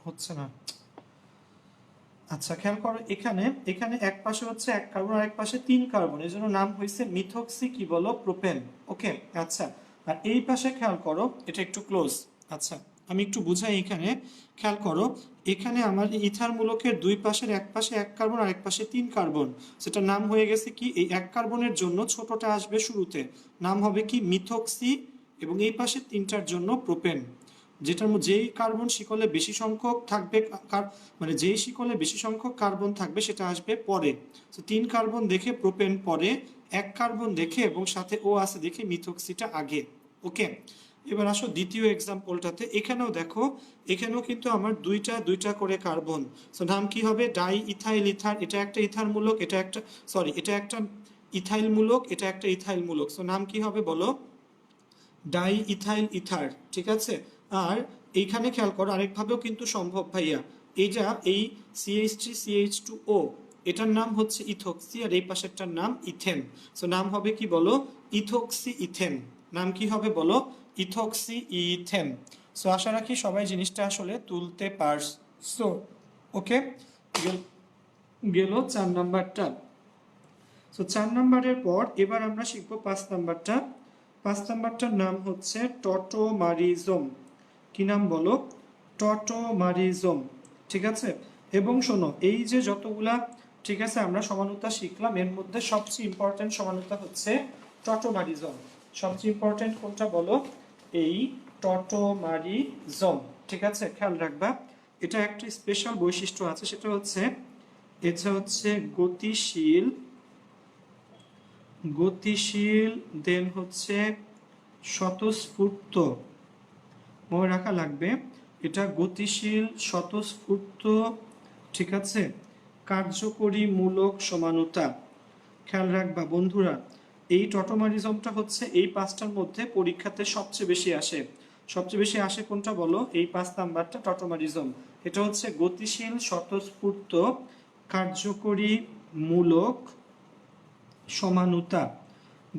হচ্ছে না। আচ্ছা, খেয়াল করো, এখানে এখানে এক পাশে হচ্ছে এক কার্বন আর এক পাশে তিন কার্বন, এর জন্য নাম হয়েছে মিথক্সি কি বলো, প্রোপেন। ওকে, আচ্ছা। আর এই পাশে খেয়াল করো, এটা একটু ক্লোজ। আচ্ছা, আমি একটু বুঝাই এখানে, খেয়াল করো, এখানে আমার ইথার মূলকের দুই পাশের এক পাশে এক কার্বন আর এক পাশে তিন কার্বন, সেটা নাম হয়ে গেছে কি, এই এক কার্বনের জন্য ছোটটা আসবে শুরুতে, নাম হবে কি মিথক্সি, এবং এই পাশে তিনটার জন্য প্রোপেন। যেটার যেই কার্বন শিকলে বেশি সংখ্যক থাকবে, মানে যেই শিকলে বেশি সংখ্যক কার্বন থাকবে সেটা আসবে পরে। তো তিন কার্বন দেখে প্রোপেন পরে, এক কার্বন দেখে এবং সাথে ও আছে দেখে মিথক্সিটা আগে। ওকে, এবার আসো দ্বিতীয় এক্সাম্পলটাতে। এখানেও দেখো, এখানেও কিন্তু আমার দুইটা দুইটা করে কার্বন। সো নাম কি হবে? Die ethyl ether. এটা একটা ইথার মূলক, এটা একটা, সরি, এটা একটা ইথাইল মূলক, এটা একটা ইথাইল মূলক। সো নাম কি হবে বলো? Die ethyl ether. ঠিক আছে। আর এইখানে খেয়াল করো, আরেকভাবেও কিন্তু সম্ভব ভাইয়া। এইটা এই CH3CH2O, এটার নাম হচ্ছে ইথোক্সি, আর এই পাশেরটার নাম ইথেন। সো নাম হবে কি বলো? ইথোক্সি ইথেন। নাম কি হবে বলো? ইথোক্সি ইথেন। সো আশা রাখি সবাই জিনিসটা আসলে তুলতে পারছো। ওকে, গেল 4 নাম্বারটা। সো 4 নাম্বারের পর এবার আমরা শিখবো 5 নাম্বারটা। 5 নাম্বারটার নাম হচ্ছে টটোমারিজম। কি নাম বলো? টটোমারিজম। ঠিক আছে। এবং শোনো, এই যে যতগুলা, ঠিক আছে, আমরা সমানুতা শিখলাম, এর মধ্যে সবচেয়ে ইম্পর্টেন্ট সমানুতা হচ্ছে টটোমারিজম। সবচেয়ে ইম্পর্টেন্ট কোনটা বলো? এই টটোমারিজম। ঠিক আছে, খেয়াল রাখবা। এটা একটা স্পেশাল বৈশিষ্ট্য আছে, সেটা হচ্ছে এটা হচ্ছে গতিশীল, গতিশীল, দেন হচ্ছে স্বতঃস্ফূর্ত। মনে রাখা লাগবে, এটা গতিশীল, স্বতঃস্ফূর্ত, ঠিক আছে, কার্যকরী মূলক সমানুতা। খেয়াল রাখবা বন্ধুরা, এই টটোমারিজমটা হচ্ছে এই 5টার মধ্যে পরীক্ষাতে সবচেয়ে বেশি আসে। সবচেয়ে বেশি আসে কোনটা বলো? এই 5 নাম্বারটা টটোমারিজম। এটা হচ্ছে গতিশীল, স্বতঃস্ফূর্ত, কার্যকরী মূলক সমানুতা।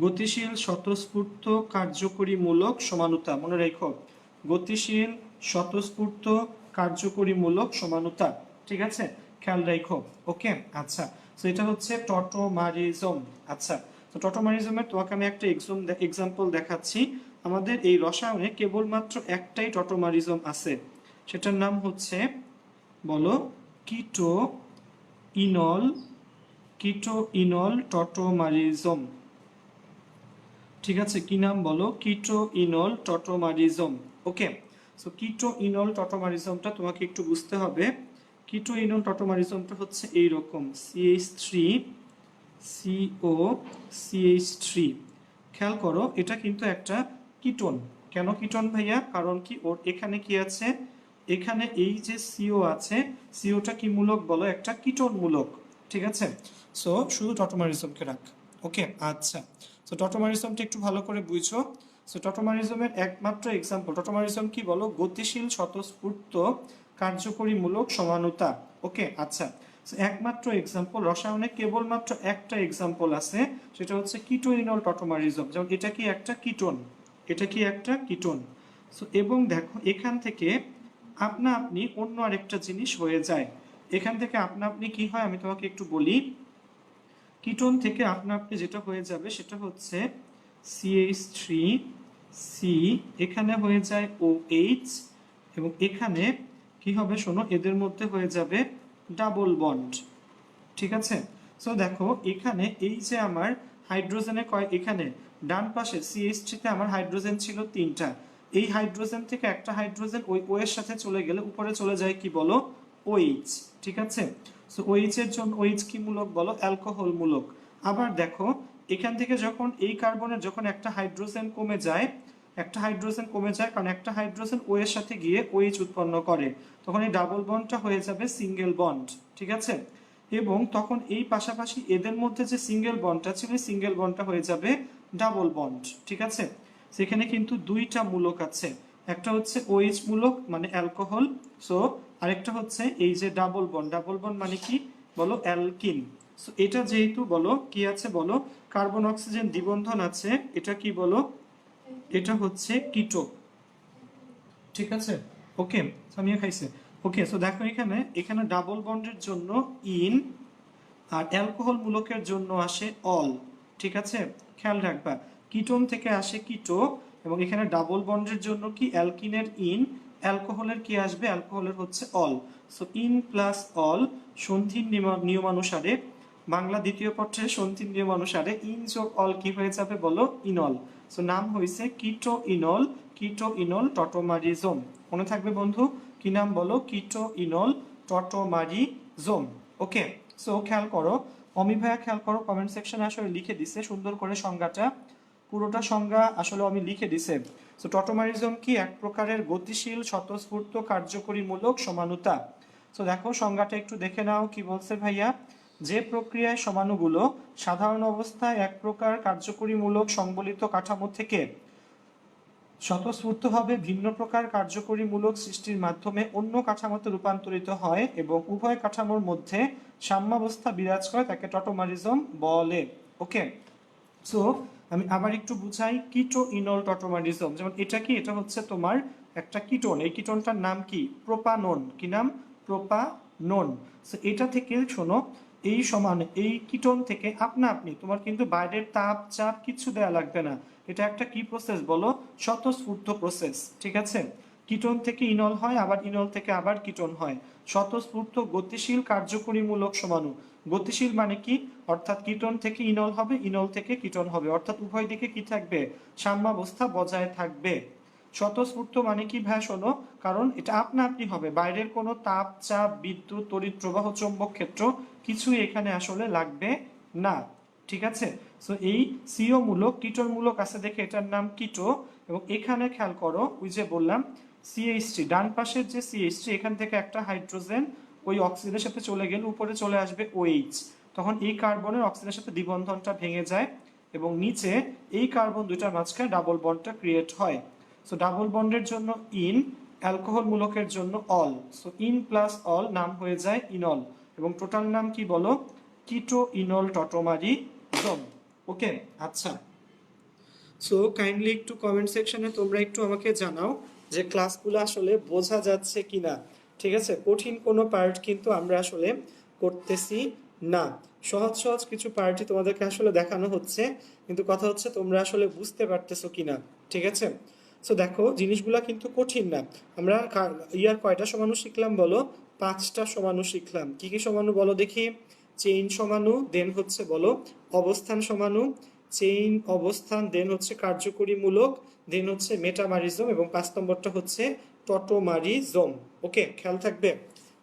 গতিশীল, স্বতঃস্ফূর্ত, কার্যকরী মূলক সমানুতা। মনে রেখো, গতিশীল, স্বতঃস্ফূর্ত, কার্যকরী মূলক সমানুতা। ঠিক আছে, খেয়াল রেখো। ওকে, আচ্ছা। তো এটা হচ্ছে টটোমারিজম। আচ্ছা, তো টটোমারিজমের তোমাকে আমি একটা এক্সাম্পল দেখাচ্ছি। আমাদের এই রসায়নে কেবলমাত্র একটাই টটোমারিজম আছে, সেটার নাম হচ্ছে বলো কিটো ইনল, কিটো ইনল টটোমারিজম। ঠিক আছে, কি নাম বলো? কিটো ইনল টটোমারিজম। ওকে, সো কিটো ইনল টটোমারিজমটা তোমাকে একটু বুঝতে হবে। কিটো ইনল টটোমারিজমটা হচ্ছে এই রকম, CH3CO CH3। খেয়াল করো, এটা কিন্তু একটা কিটোন। কেন কিটোন ভাইয়া? কারণ কি, ওর এখানে কি আছে? এখানে এই যে সিও আছে, সিওটা কি মূলক বলো? একটা কিটোন মূলক। ঠিক আছে, সো শুধু টটোমারিজমকে রাখ। ওকে, আচ্ছা। সো টটোমারিজমটা একটু ভালো করে বুঝো। সো টটোমারিজমের একমাত্র এক্সাম্পল, টটোমারিজম কি বলো? গতিশীল, স্বতঃস্ফূর্ত, কার্যকরী মূলক সমানুতা। ওকে, আচ্ছা। একমাত্র এক্সাম্পল, রসায়নে কেবলমাত্র একটা এক্সাম্পল আছে, সেটা হচ্ছে কিটো ইনল টটোমারিজম। যেমন এটা কি একটা কিটোন, এটা কি একটা কিটোন। সো এবং দেখো, এখান থেকে আপনা আপনি অন্য আরেকটা জিনিস হয়ে যায়। এখান থেকে আপনা আপনি কি হয় আমি তোমাকে একটু বলি। কিটোন থেকে আপনা আপনি যেটা হয়ে যাবে সেটা হচ্ছে CH3C, এখানে হয়ে যায় OH, এবং এখানে কি হবে শোনো, এদের মধ্যে হয়ে যাবে ডাবল বন্ড। ঠিক আছে, সো দেখো এখানে এই যে আমার হাইড্রোজেনে এখানে ডান পাশে CH3 তে আমার হাইড্রোজেন ছিল 3টা। এই হাইড্রোজেন থেকে একটা হাইড্রোজেন ওই O এর সাথে চলে গেলে উপরে চলে যায় কি বলো? OH। ঠিক আছে, সো OH এর জন্য OH কি মূলক বলো? অ্যালকোহল মূলক। আবার দেখো, এখান থেকে যখন এই কার্বনের যখন একটা হাইড্রোজেন কমে যায়, একটা হাইড্রোজেন কমে যায়, কারণ একটা হাইড্রোজেন ও এর সাথে গিয়ে OH উৎপন্ন করে, তখন এই ডাবল বন্ডটা হয়ে যাবে সিঙ্গেল বন্ড। ঠিক আছে, এবং তখন এই পাশাপাশি এদের মধ্যে যে সিঙ্গেল বন্ডটা ছিল, সিঙ্গেল বন্ডটা হয়ে যাবে ডাবল বন্ড। ঠিক আছে, সেখানে কিন্তু দুইটা মূলক আছে, একটা হচ্ছে OH মূলক মানে অ্যালকোহল, সো আরেকটা হচ্ছে এই যে ডাবল বন্ড। ডাবল বন্ড মানে কি বলো? অ্যালকিন। সো এটা যেহেতু বলো কি আছে বলো? কার্বন অক্সিজেন দ্বিবন্ধন আছে, এটা কি বলো? এটা হচ্ছে কিটো। ঠিক আছে, ওকে, সামিয়া খাইছে। ওকে, সো দেখো এখানে এখানে ডাবল বন্ডের জন্য ইন, আর অ্যালকোহল মূলকের জন্য আসে অল। ঠিক আছে, খেয়াল রাখবা, কিটোন থেকে আসে কিটো, এবং এখানে ডাবল বন্ডের জন্য কি অ্যালকিনের ইন, অ্যালকোহলের কি আসবে? অ্যালকোহলের হচ্ছে ol. So in plus ol, সন্ধির নিয়মানুসারে, বাংলা দ্বিতীয় পত্রের সন্ধির নিয়মানুসারে ইন যোগ অল কি হয়ে যাবে বলো? ইনল। সো নাম হয়েছে কিটো ইনল, কিটো ইনল টটোমারিজম। মনে থাকবে বন্ধু, কি নাম বলো? কিটো ইনল টটোমারিজম। ওকে, সো খেয়াল করো, অমি ভাইয়া খেয়াল করো, কমেন্ট সেকশনে আসলে লিখে দিছে সুন্দর করে সংজ্ঞাটা, পুরোটা সংজ্ঞা আসলে আমি লিখে দিছে। সো টটোমারিজম কি? এক প্রকারের গতিশীল স্বতঃস্ফূর্ত কার্যকরীমূলক সমানুতা। সো দেখো সংজ্ঞাটা একটু দেখে নাও কি বলছে ভাইয়া। যে প্রক্রিয়ায় সমাণুগুলো সাধারণ অবস্থায় এক প্রকার কার্যকরীমূলক সংবলিত কাঠামো থেকে স্বতঃস্ফূর্তভাবে ভিন্ন প্রকার কার্যকরীমূলক সৃষ্টির মাধ্যমে অন্য কাঠামোতে রূপান্তরিত হয় এবং উভয় কাঠামোর মধ্যে সাম্যাবস্থা বিরাজ করে তাকে টটোমারিজম বলে। ওকে, সো আমি আবার একটু বুঝাই। কিটো ইনল টটোমারিজম, যেমন এটা কি? এটা হচ্ছে তোমার একটা কিটোন, এই কিটোনটার নাম কি? প্রোপানন। কি নাম? প্রোপানন। সো এটা থেকে শোনো, এই সমান এই কিটোন থেকে আপনা আপনি তোমার কিন্তু বাইরের তাপ চাপ কিছু দেয়া লাগবে না। এটা একটা কি প্রসেস বলো? স্বতঃস্ফূর্ত প্রসেস, ঠিক আছে? কিটোন থেকে ইনল হয়, আবার ইনল থেকে আবার কিটোন হয়। স্বতঃস্ফূর্ত গতিশীল কার্যকরীমূলক সমাণু। গতিশীল মানে কি? অর্থাৎ কিটোন থেকে ইনল হবে, ইনল থেকে কিটোন হবে, অর্থাৎ উভয় দিকে কি থাকবে? সাম্যাবস্থা বজায় থাকবে। স্বতঃস্ফূর্ত মানে কি ভাই? শোনো, কারণ এটা আপনা আপনি হবে, বাইরের কোনো তাপ চাপ বিদ্যুৎ তড়িৎ প্রবাহ চৌম্বক ক্ষেত্র কিছুই এখানে আসলে লাগবে না, ঠিক আছে? সো এই সিও মূলক কিটোর মূলক আছে দেখে এটার নাম কিটো। এবং এখানে খেয়াল করো, ওই যে বললাম সিএইচ3, ডান পাশের যে সিএইচ3, এখান থেকে একটা হাইড্রোজেন ওই অক্সিজেনের সাথে চলে গেলে উপরে চলে আসবে ওএইচ, তখন এই কার্বনের অক্সিজেনের সাথে দ্বিবন্ধনটা ভেঙে যায় এবং নিচে এই কার্বন দুইটার মাঝখানে ডাবল বন্ডটা ক্রিয়েট হয়। সো ডাবল বন্ডের জন্য ইন, অ্যালকোহল মূলকের জন্য all, so in plus all নাম হয়ে যায় ইনল, এবং টোটাল নাম কি বলো? কিটো ইনল টটোমারিজম। ওকে, আচ্ছা। সো কাইন্ডলি একটু কমেন্ট সেকশনে তোমরা একটু আমাকে জানাও যে ক্লাসগুলো আসলে বোঝা যাচ্ছে কিনা, ঠিক আছে? কঠিন কোনো পার্ট কিন্তু আমরা আসলে করতেছি না, সহজ সহজ কিছু পার্টই তোমাদেরকে আসলে দেখানো হচ্ছে, কিন্তু কথা হচ্ছে তোমরা আসলে বুঝতে পারতেছো কিনা, ঠিক আছে? সো দেখো জিনিসগুলা কিন্তু কঠিন না। আমরা ইয়ার কয়টা সমাণু শিখলাম বলো? 5টা সমাণু শিখলাম। কি কি সমাণু বলো দেখি? চেইন সমাণু, দেন হচ্ছে বলো অবস্থান সমাণু, চেইন অবস্থান, দেন হচ্ছে কার্যকরীমূলক, দেন হচ্ছে মেটামারিজম, এবং 5 নম্বরটা হচ্ছে টটোমারিজম। ওকে, খেয়াল থাকবে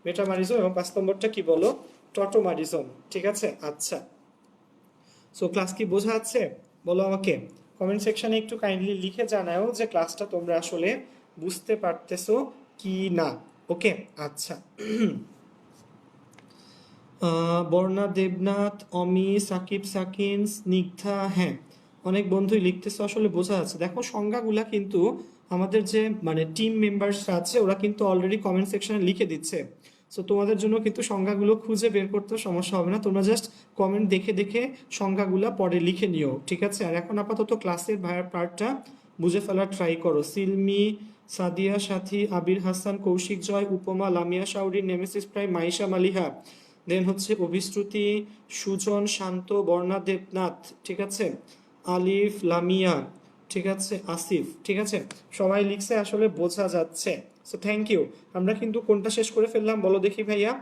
মেটামারিজম এবং 5 নম্বরটা কি বলো? টটোমারিজম, ঠিক আছে? আচ্ছা, সো ক্লাস কি বোঝা যাচ্ছে বলো আমাকে? কমেন্ট সেকশনে একটু কাইন্ডলি লিখে জানাও যে ক্লাসটা তোমরা আসলে বুঝতে পারতেছো কি না। ওকে, আচ্ছা। বর্ণা, দেবনাথ, অমি, সাকিব, সাকিন, স্নিগ্ধা, হ্যাঁ অনেক বন্ধুই লিখতেছে, আসলে বোঝা যাচ্ছে। দেখো সংজ্ঞাগুলা কিন্তু আমাদের যে মানে টিম মেম্বার্সরা আছে ওরা কিন্তু অলরেডি কমেন্ট সেকশনে লিখে দিচ্ছে। সো তোমাদের জন্য কিন্তু সংজ্ঞাগুলো খুঁজে বের করতে সমস্যা হবে না, তোমরা জাস্ট কমেন্ট দেখে দেখে সংজ্ঞাগুলা পরে লিখে নিও, ঠিক আছে? আর এখন আপাতত ক্লাসের ভাইয়ার পার্টটা বুঝে ফেলার ট্রাই করো। সিলমি, সাদিয়া, সাথী, আবির হাসান, কৌশিক জয়, উপমা, লামিয়া শাওরি, নেমেসিস প্রায়, মাইশা মালিহা, দেন হচ্ছে অভিশ্রুতি, সুজন, শান্ত, বর্ণা, দেবনাথ, ঠিক আছে, আলিফ, লামিয়া, ঠিক আছে, আসিফ, ঠিক আছে, সবাই লিখছে, আসলে বোঝা যাচ্ছে। So thank you. আমরা কিন্তু কোনটা শেষ করে ফেললাম বলো দেখি ভাইয়া?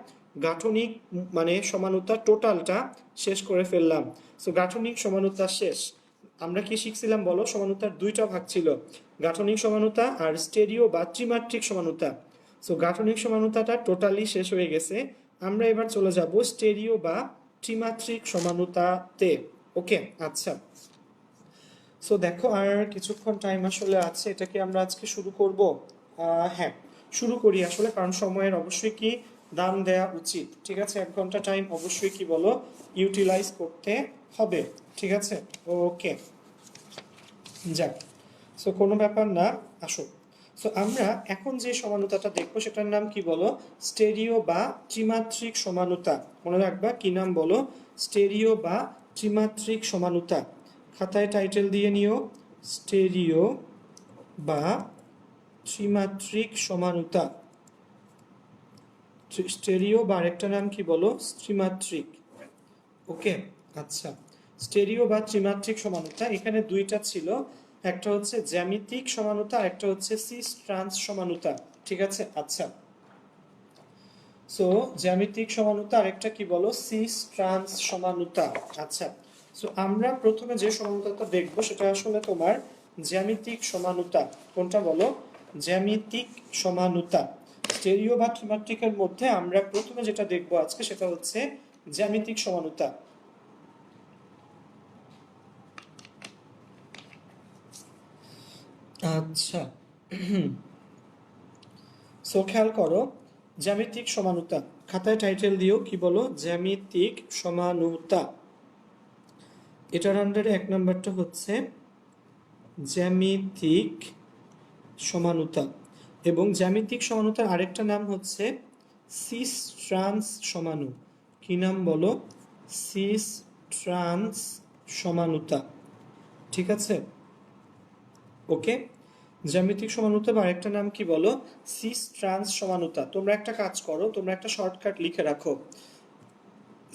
গাঠনিক মানে সমানুতা টোটালটা শেষ করে ফেললাম। সো গাঠনিক সমানুতা শেষ। আমরা কি শিখছিলাম বলো? সমানুতার দুইটা ভাগ ছিল, গাঠনিক সমানুতা আর স্টেরিও বা ত্রিমাত্রিক সমানুতা। সো গাঠনিক সমানুতাটা টোটালি শেষ হয়ে গেছে, আমরা এবার চলে যাব স্টেরিও বা ত্রিমাত্রিক সমানুতাতে। ওকে, আচ্ছা। সো দেখো আর কিছুক্ষণ টাইম আসলে আছে, এটাকে আমরা আজকে শুরু করব। হ্যাঁ, শুরু করি আসলে, কারণ সময়ের অবশ্যই কি দাম দেয়া উচিত, ঠিক আছে? 1 ঘন্টা টাইম অবশ্যই কি বলো ইউটিলাইজ করতে হবে, ঠিক আছে? ওকে, যাক, সো কোনো ব্যাপার না, আসো। সো আমরা এখন যে সমানুতাটা দেখবো সেটার নাম কি বলো? স্টেরিও বা ত্রিমাত্রিক সমানুতা। মনে রাখবা কি নাম বলো? স্টেরিও বা ত্রিমাত্রিক সমানুতা। খাতায় টাইটেল দিয়ে নিও, স্টেরিও বা ত্রিমাত্রিক সমানুতা। স্টেরিও বা আরেকটা নাম কি বলো? ত্রিমাত্রিক। ওকে, আচ্ছা। স্টেরিও বা ত্রিমাত্রিক সমানুতা এখানে দুইটা ছিল, একটা হচ্ছে জ্যামিতিক সমানুতা আর একটা হচ্ছে সিস ট্রান্স সমানুতা, ঠিক আছে? আচ্ছা, সো জ্যামিতিক সমানুতা আর একটা কি বলো? সিস ট্রান্স সমানুতা। আচ্ছা, সো আমরা প্রথমে যে সমানুতাটা দেখবো সেটা আসলে তোমার জ্যামিতিক সমানুতা। কোনটা বলো? জ্যামিতিক সমানুতা। স্টেরিও বা ত্রিমাত্রিকের মধ্যে আমরা প্রথমে যেটা দেখবো আজকে সেটা হচ্ছে জ্যামিতিক সমানুতা। আচ্ছা, সো খেয়াল করো, জ্যামিতিক সমানুতা, খাতায় টাইটেল দিও, কি বলো, জ্যামিতিক সমানুতা। এটার আন্ডারে 1 নম্বরটা হচ্ছে জ্যামিতিক সমানুতা, এবং জ্যামিতিক সমানুতার আরেকটা নাম হচ্ছে সিস ট্রান্স সমানু। কি নাম বলো? সিস ট্রান্স সমানুতা। ঠিক আছে, ওকে। জ্যামিতিক সমানুতা বা আরেকটা নাম কি বলো? সিস ট্রান্স সমানুতা। তোমরা একটা কাজ করো, তোমরা একটা শর্টকাট লিখে রাখো।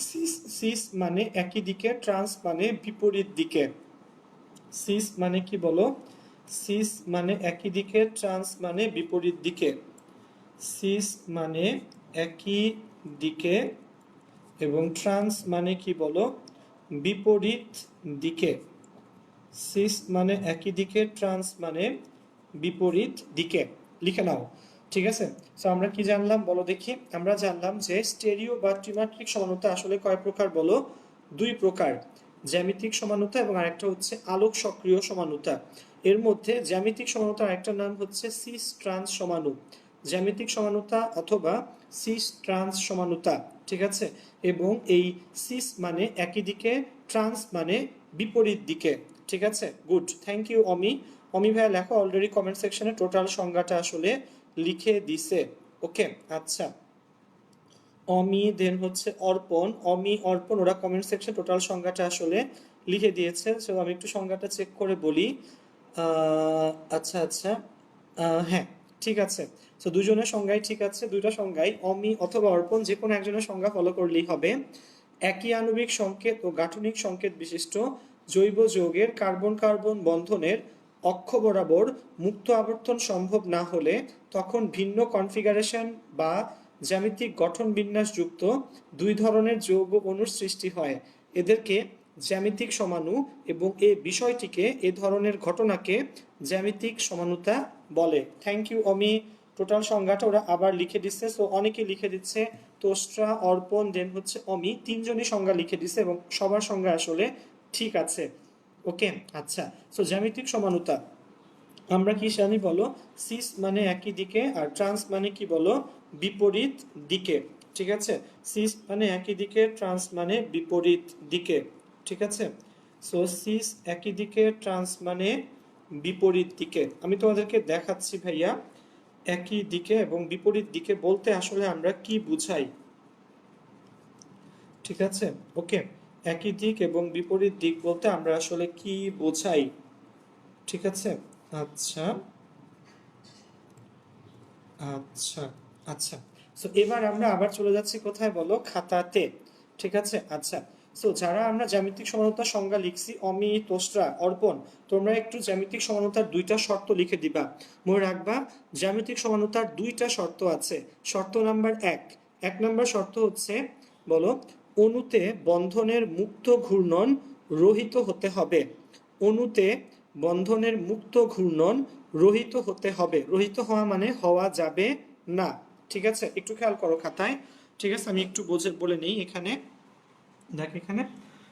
সিস সিস মানে একই দিকে, ট্রান্স মানে বিপরীত দিকে। সিস মানে কি বলো? সিস মানে একই দিকে, ট্রান্স মানে বিপরীত দিকে। সিস মানে একই দিকে এবং ট্রান্স মানে কি বলো? বিপরীত দিকে। সিস মানে একই দিকে, ট্রান্স মানে বিপরীত দিকে। লিখে নাও, ঠিক আছে। সো আমরা কি জানলাম বলো দেখি? আমরা জানলাম যে স্টেরিও বা ত্রিমাত্রিক সমানুতা আসলে কয় প্রকার বলো? 2 প্রকার, জ্যামিতিক সমানুতা এবং আরেকটা হচ্ছে আলোক সক্রিয় সমানুতা। এর মধ্যে জ্যামিতিক সমানুতার আরেকটা নাম হচ্ছে সিস ট্রান্স সমানু, জ্যামিতিক সমানুতা অথবা সিস ট্রান্স সমানুতা। ঠিক আছে, এবং এই সিস মানে একই দিকে, ট্রান্স মানে বিপরীত দিকে। ঠিক আছে, গুড, থ্যাংক ইউ অমি। অমি ভাইয়া লেখো, অলরেডি কমেন্ট সেকশনে টোটাল সংজ্ঞাটা আসলে লিখে দিছে। ওকে, আচ্ছা, অমি দেন হচ্ছে অর্পণ, অমি অর্পণ, ওরা কমেন্ট সেকশন টোটাল সংজ্ঞাটা আসলে লিখে দিয়েছে। সো আমি একটু সংজ্ঞাটা চেক করে বলি। আচ্ছা আচ্ছা, হ্যাঁ ঠিক আছে। সো দুজনের সংজ্ঞাই ঠিক আছে, দুইটা সংজ্ঞাই অমি অথবা অর্পণ যে কোনো একজনের সংজ্ঞা ফলো করলেই হবে। একই আণবিক সংকেত ও গাঠনিক সংকেত বিশিষ্ট জৈব যৌগের কার্বন কার্বন বন্ধনের অক্ষ বরাবর মুক্ত আবর্তন সম্ভব না হলে তখন ভিন্ন কনফিগারেশন বা জ্যামিতিক গঠন বিন্যাস যুক্ত 2 ধরনের যৌগ অণুর সৃষ্টি হয়। এদেরকে জ্যামিতিক সমাণু, এবং এই বিষয়টিকে, এ ধরনের ঘটনাকে জ্যামিতিক সমানুতা বলে। থ্যাংক ইউ অমি, টোটাল সংজ্ঞাটা ওরা আবার লিখে দিচ্ছে। সো অনেকে লিখে দিচ্ছে, তোস্ট্রা, অর্পণ, দেন হচ্ছে অমি, তিনজনই সংজ্ঞা লিখে দিচ্ছে এবং সবার সংজ্ঞা আসলে ঠিক আছে। ওকে, আচ্ছা। সো জ্যামিতিক সমানুতা আমরা কি জানি বলো? সিস মানে একই দিকে আর ট্রান্স মানে কি বলো? বিপরীত দিকে। ঠিক আছে, সিস মানে একই দিকে, ট্রান্স মানে বিপরীত দিকে। ঠিক আছে, সো সিস একই দিকে, ট্রান্স মানে বিপরীত দিকে। আমি তোমাদেরকে দেখাচ্ছি ভাইয়া, একই দিকে এবং বিপরীত দিকে বলতে আসলে আমরা কি বুঝাই। ঠিক আছে, ওকে, একই দিক এবং বিপরীত দিক বলতে আমরা আসলে কি বোঝাই। ঠিক আছে, আচ্ছা আচ্ছা আচ্ছা। সো এবার আমরা আবার চলে যাচ্ছি কোথায় বলো? খাতাতে। ঠিক আছে, আচ্ছা। সো যারা আমরা জ্যামিতিক সমানুতার সংজ্ঞা লিখছি, অমি, তোস্ট্রা, অর্পণ, তোমরা একটু জ্যামিতিক সমানুতার 2টা শর্ত লিখে দিবা। মনে রাখবা, জ্যামিতিক সমানুতার 2টা শর্ত আছে। শর্ত নাম্বার 1, 1 নম্বর শর্ত হচ্ছে বলো, অণুতে বন্ধনের মুক্ত ঘূর্ণন রহিত হতে হবে। অণুতে বন্ধনের মুক্ত ঘূর্ণন রহিত হতে হবে। রহিত হওয়া মানে হওয়া যাবে না। ঠিক আছে, একটু খেয়াল করো খাতায়। ঠিক আছে, আমি একটু বলে নিই এখানে। দেখ এখানে,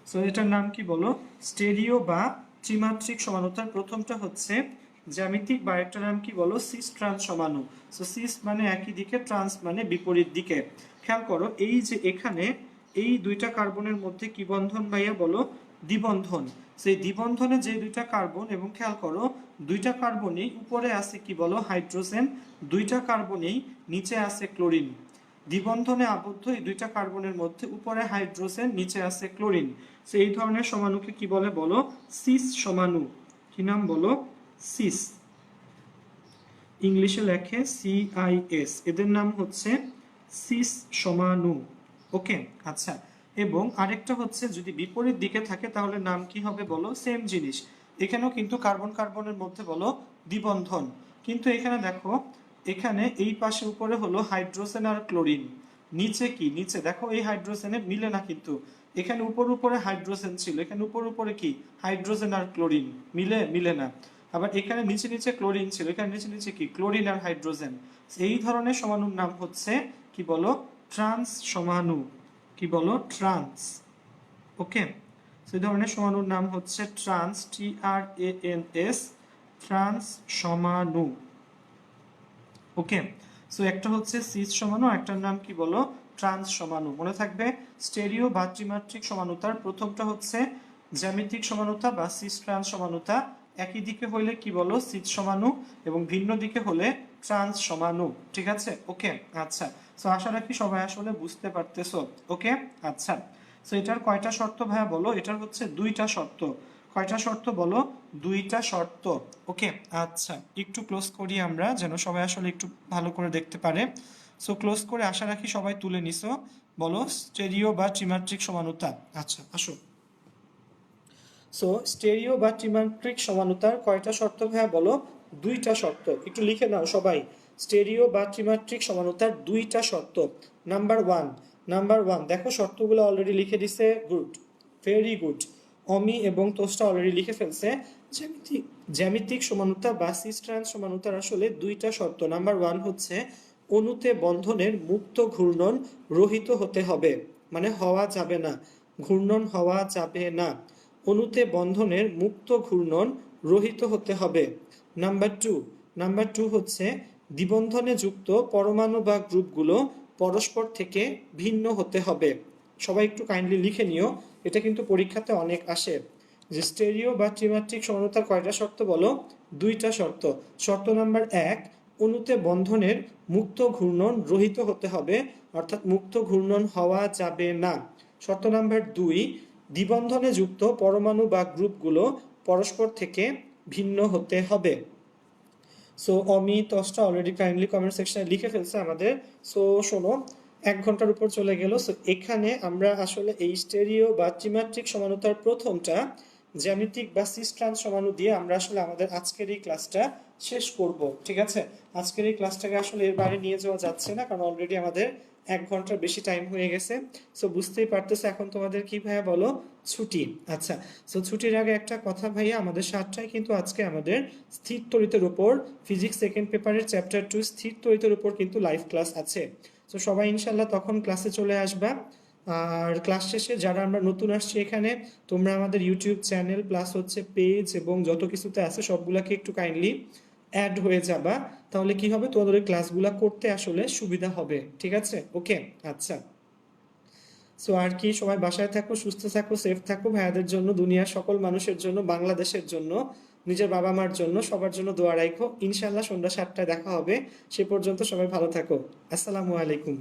সো এটার নাম কি বলো? স্টেরিও বা ত্রিমাত্রিক সমানুতার প্রথমটা হচ্ছে জ্যামিতিক, বা একটা নাম কি বলো? সিস ট্রান্স সমানু। সো সিস মানে একই দিকে, ট্রান্স মানে বিপরীত দিকে। খেয়াল করো, এই যে এখানে এই 2টা কার্বনের মধ্যে কি বন্ধন ভাইয়া বলো? দ্বিবন্ধন। সেই দ্বিবন্ধনে যে 2টা কার্বন, এবং খেয়াল করো 2টা কার্বনেই উপরে আছে কি বলো? হাইড্রোজেন। 2টা কার্বনেই নিচে আছে ক্লোরিন। দ্বিবন্ধনে আবদ্ধ এই 2টা কার্বনের মধ্যে উপরে হাইড্রোজেন, নিচে আছে ক্লোরিন। সো এই ধরনের সমাণুকে কি বলে বলো? সিস সমাণু। কি নাম বলো? সিস। ইংলিশে লেখে CIS, এদের নাম হচ্ছে সিস সমাণু। ওকে, আচ্ছা। এবং আরেকটা হচ্ছে যদি বিপরীত দিকে থাকে তাহলে নাম কি হবে বলো? সেম জিনিস, এখানেও কিন্তু কার্বন কার্বনের মধ্যে বলো দ্বিবন্ধন। কিন্তু এখানে দেখো, এখানে এই পাশে উপরে হলো হাইড্রোজেন আর ক্লোরিন, নিচে কি? নিচে দেখো এই হাইড্রোজেনে মিলে না, কিন্তু এখানে উপরে হাইড্রোজেন ছিল, এখানে উপরে কি? হাইড্রোজেন আর ক্লোরিন, মিলে না। আবার এখানে নিচে নিচে ক্লোরিন ছিল, এখানে নিচে নিচে কি? ক্লোরিন আর হাইড্রোজেন। এই ধরনের সমাণুর নাম হচ্ছে কি বলো? ট্রান্স সমাণু। কি বলো? ট্রান্স। ওকে, সেই ধরনের সমাণুর নাম হচ্ছে ট্রান্স, TRANS। ট্রান্স সমাণু। ওকে, সো একটা হচ্ছে সিস সমাণু, একটার নাম কি বলো, ট্রান্স সমাণু। মনে থাকবে স্টেরিও বা ত্রিমাত্রিক সমানুতার প্রথমটা হচ্ছে জ্যামিতিক সমানুতা বা সিস ট্রান্স সমানুতা, একই দিকে হলে কি বলো সিস সমাণু, এবং ভিন্ন দিকে হলে ট্রান্স সমাণু। ঠিক আছে, ওকে। আচ্ছা, সো আশা রাখি সবাই আসলে বুঝতে পারতেছো। ওকে, আচ্ছা, সো এটার কয়টা শর্ত ভাইয়া বলো? এটার হচ্ছে দুইটা শর্ত। কয়টা শর্ত বলো? দুইটা শর্ত। ওকে, আচ্ছা, একটু ক্লোজ করি আমরা যেন সবাই আসলে একটু ভালো করে দেখতে পারে। সো ক্লোজ করে আশা রাখি সবাই তুলে নিছো। বলো স্টেরিও বা ত্রিমাত্রিক সমানুতা। আচ্ছা, আসো। সো স্টেরিও বা ত্রিমাত্রিক সমানুতার কয়টা শর্ত ভাইয়া বলো? দুইটা শর্ত। একটু লিখে নাও সবাই, স্টেরিও বা ত্রিমাত্রিক সমানুতার দুইটা শর্ত। নাম্বার ওয়ান দেখো শর্তগুলো অলরেডি লিখে দিছে, গুড, ভেরি গুড। অমি এবং তোষটা অলরেডি লিখে ফেলছে। জ্যামিতিক জ্যামিতিক সমানুতা বা সিস ট্রান্স সমানুতার আসলে দুইটা শর্ত। নাম্বার ওয়ান হচ্ছে অণুতে বন্ধনের মুক্ত ঘূর্ণন রহিত হতে হবে, মানে হওয়া যাবে না, ঘূর্ণন হওয়া যাবে না। অণুতে বন্ধনের মুক্ত ঘূর্ণন রহিত হতে হবে। নাম্বার টু হচ্ছে দ্বিবন্ধনে যুক্ত পরমাণু বা গ্রুপগুলো পরস্পর থেকে ভিন্ন হতে হবে। সবাই একটু কাইন্ডলি লিখে নিও, এটা কিন্তু পরীক্ষাতে অনেক আসে। যে স্টেরিও বা ত্রিমাত্রিক সমানুতার কয়টা শর্ত বলো? দুইটা শর্ত। শর্ত নাম্বার এক, অণুতে বন্ধনের মুক্ত ঘূর্ণন রহিত হতে হবে, অর্থাৎ মুক্ত ঘূর্ণন হওয়া যাবে না। শর্ত নাম্বার দুই, দ্বিবন্ধনে যুক্ত পরমাণু বা গ্রুপগুলো পরস্পর থেকে ভিন্ন হতে হবে। So Amit Ashta already kindly comment সেকশনে লিখে ফেলছে আমাদের। সো শোনো, 1 ঘন্টার উপর চলে গেল। সো এখানে আমরা আসলে এই স্টেরিও বা ত্রিমাত্রিক সমানুতার প্রথমটা জ্যামিতিক বা সিস ট্রান্স সমাণু দিয়ে আমরা আসলে আমাদের আজকের এই ক্লাসটা শেষ করব। ঠিক আছে, আজকের এই ক্লাসটাকে আসলে এর বাইরে নিয়ে যাওয়া যাচ্ছে না, কারণ অলরেডি আমাদের 1 ঘন্টার বেশি টাইম হয়ে গেছে। সো বুঝতেই পারতেছে এখন তোমাদের কি ভাইয়া বলো, ছুটি। আচ্ছা, সো ছুটির আগে একটা কথা ভাইয়া, আমাদের 7টায় কিন্তু আজকে আমাদের স্থির তড়িতের উপর ফিজিক্স সেকেন্ড পেপারের চ্যাপ্টার 2 স্থির তড়িতের উপর কিন্তু লাইভ ক্লাস আছে। তো সবাই ইনশাল্লাহ তখন ক্লাসে চলে আসবা। আর ক্লাস শেষে যারা আমরা নতুন আসছি এখানে, তোমরা আমাদের ইউটিউব চ্যানেল প্লাস হচ্ছে পেজ এবং যত কিছুতে আছে সবগুলাকে একটু কাইন্ডলি অ্যাড হয়ে যাবা। তাহলে কি হবে, তোমাদের ওই ক্লাসগুলা করতে আসলে সুবিধা হবে। ঠিক আছে, ওকে, আচ্ছা। সো আর কি, সবাই বাসায় থাকো, সুস্থ থাকো, সেফ থাকো, ভাইয়াদের জন্য, দুনিয়ার সকল মানুষের জন্য, বাংলাদেশের জন্য, নিজের বাবা মার জন্য, সবার জন্য দোয়া রাখো। ইনশাল্লাহ সন্ধ্যা 7টায় দেখা হবে। সে পর্যন্ত সবাই ভালো থাকো। আসসালামু আলাইকুম।